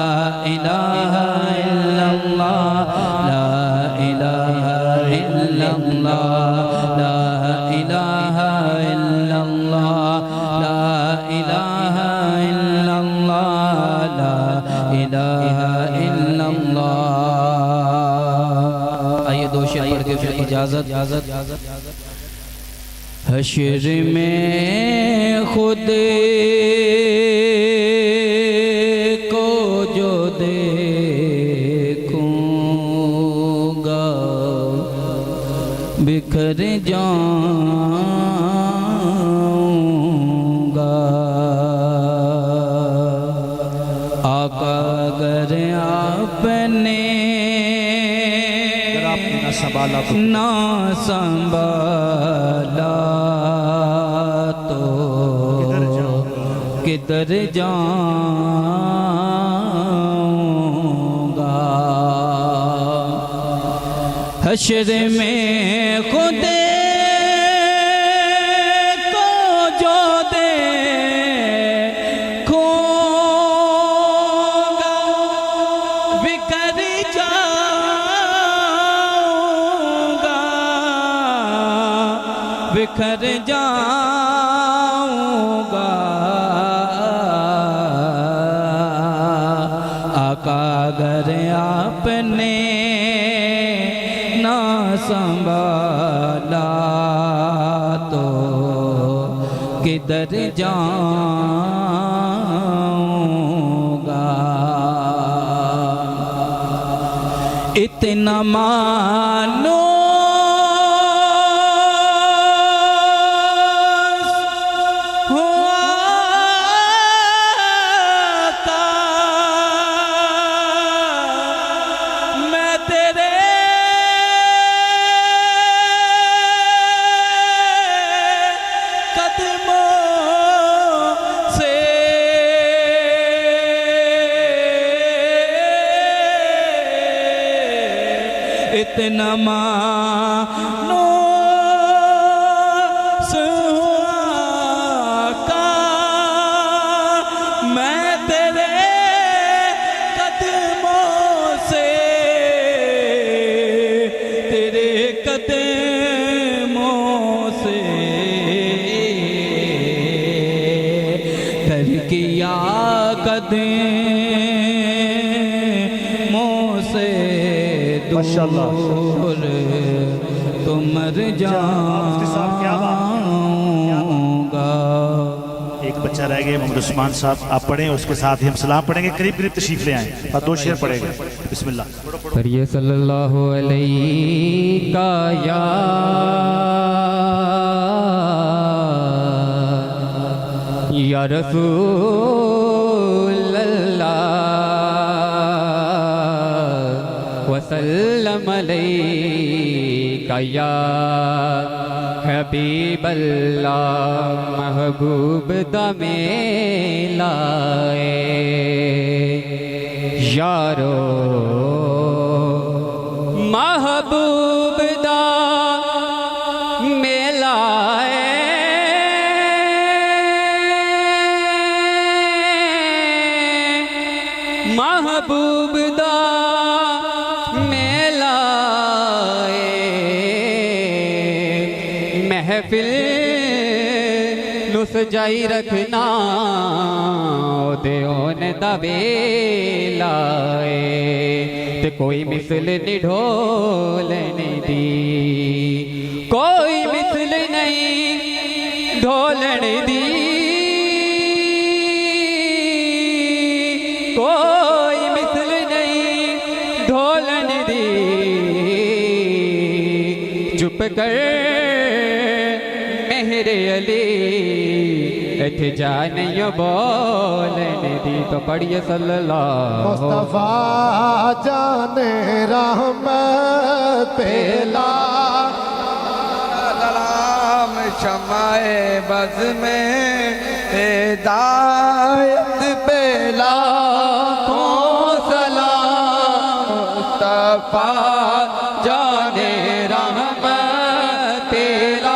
S3: الہ الا اللہ لا الہ الا اللہ لا الہ الا اللہ لا الہ الا اللہ لا الہ الا اللہ آئیے دو شعر پڑھ کے پھر اجازت حشر میں خود کو جو دیکھوں گا بکھر جاؤں گا آقا اگر آپ نے نہ سنبھالا تو کدھر جاؤں گا حشر میں خود کو جو دیکھوں گا بکھر جاؤں گا بکھر جاؤں گا آقا اگر آپ نے نہ سنبھالا تو کدھر جاؤں گا اتنا مانو اتنا مانو آقا میں تیرے قدموں سے تیرے قدموں سے تر کیا قدموں سے دور تو مر جاؤں گا
S2: ایک بچہ رہ گئے محمد عثمان صاحب آپ پڑھیں اس کے ساتھ ہی ہم سلام پڑھیں گے قریب قریب تشریف لے آئیں اور دو شعر پڑھیں گے بسم اللہ
S3: پڑھیے صلی اللہ علیہ کا یا رسول اللہ وسلم علیک یا حبیب اللہ محبوب دم لائے یارو محفل نو سجائی رکھنا دیون دا ویلائے تے کوئی مثل نہیں ڈھولنے دی کوئی مثل نہیں ڈھولنے دی کوئی مثل نہیں ڈھولنے دی چپ کر مہر علی ایتھے جان یو بولنے دی تو پڑھیے صلی اللہ
S14: مصطفیٰ جان رحمت پیلا سلام شمع بز میں ہدایت پیلا سلام مصطفیٰ جان رحمت پیلا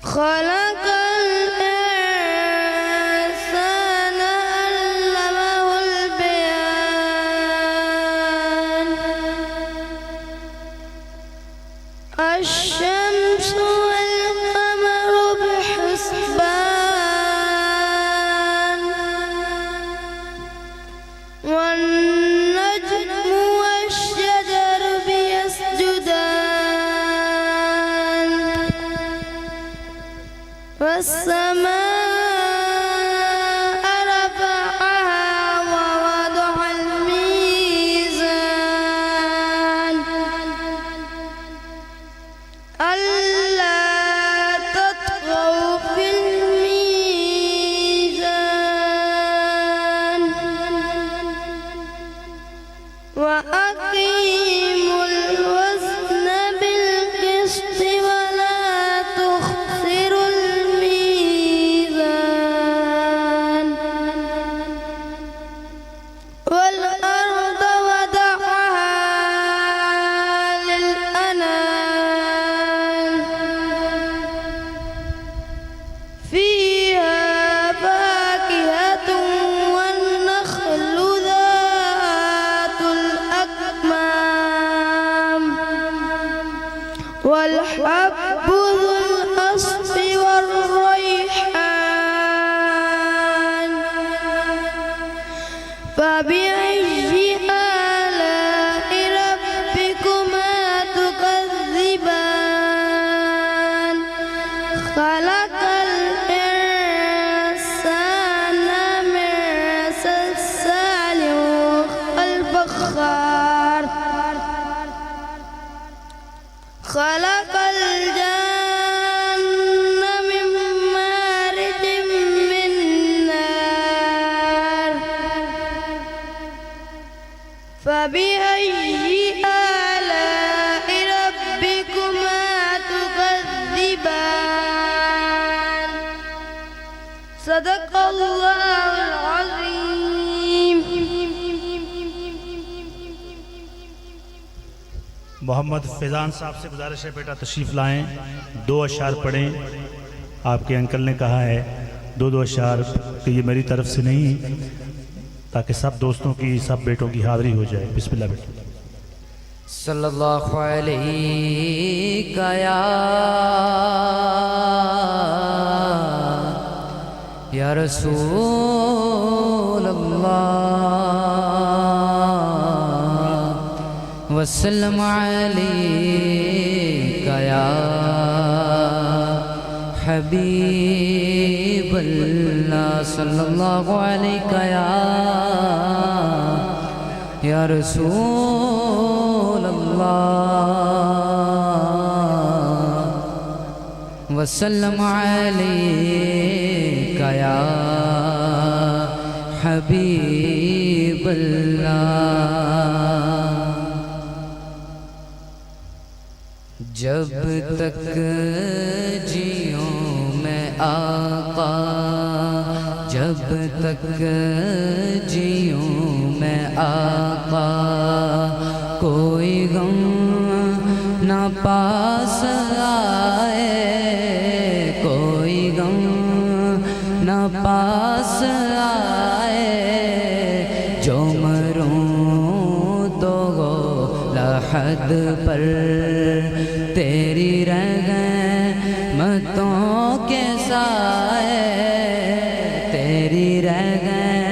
S1: خلق الإنسان علمه البيان الشمس والقمر بحسبان والنجم والشجر بيسجدان والسماء رفعها ووضع الميزان ألا تطغوا في الميزان وأقيموا الوزن بالقسط ولا تخسروا الميزان والأرض وضعها للأنام فيها فاكهة والنخل ذات الأكمام والحب ذو الأصف والريحان فبأي آلاء ربكما تكذبان خلق الإنسان من صلصال كالفخار خلق الجن من مارج من نار فبأي آلاء ربكما تكذبان صدق الله العظيم
S2: محمد فیضان صاحب سے گزارش ہے بیٹا تشریف لائیں 2 اشعار پڑھیں آپ کے انکل نے کہا ہے 2 اشعار کہ یہ میری طرف سے نہیں تاکہ سب دوستوں کی سب بیٹوں کی حاضری ہو جائے بسم اللہ بیٹا
S3: صلی اللہ علیہ یا رسول اللہ وسلم علیکہ یا حبیب اللہ صلی اللہ علیکہ یا رسول اللہ وسلم علیکہ یا
S15: حبیب اللہ جب تک جیوں میں آقا جب تک جیوں میں آقا کوئی غم نہ پاس آئے کوئی غم نہ پاس آئے جو مروں تو لحد پر تیری رحمتوں کے سائے تیری رحمتوں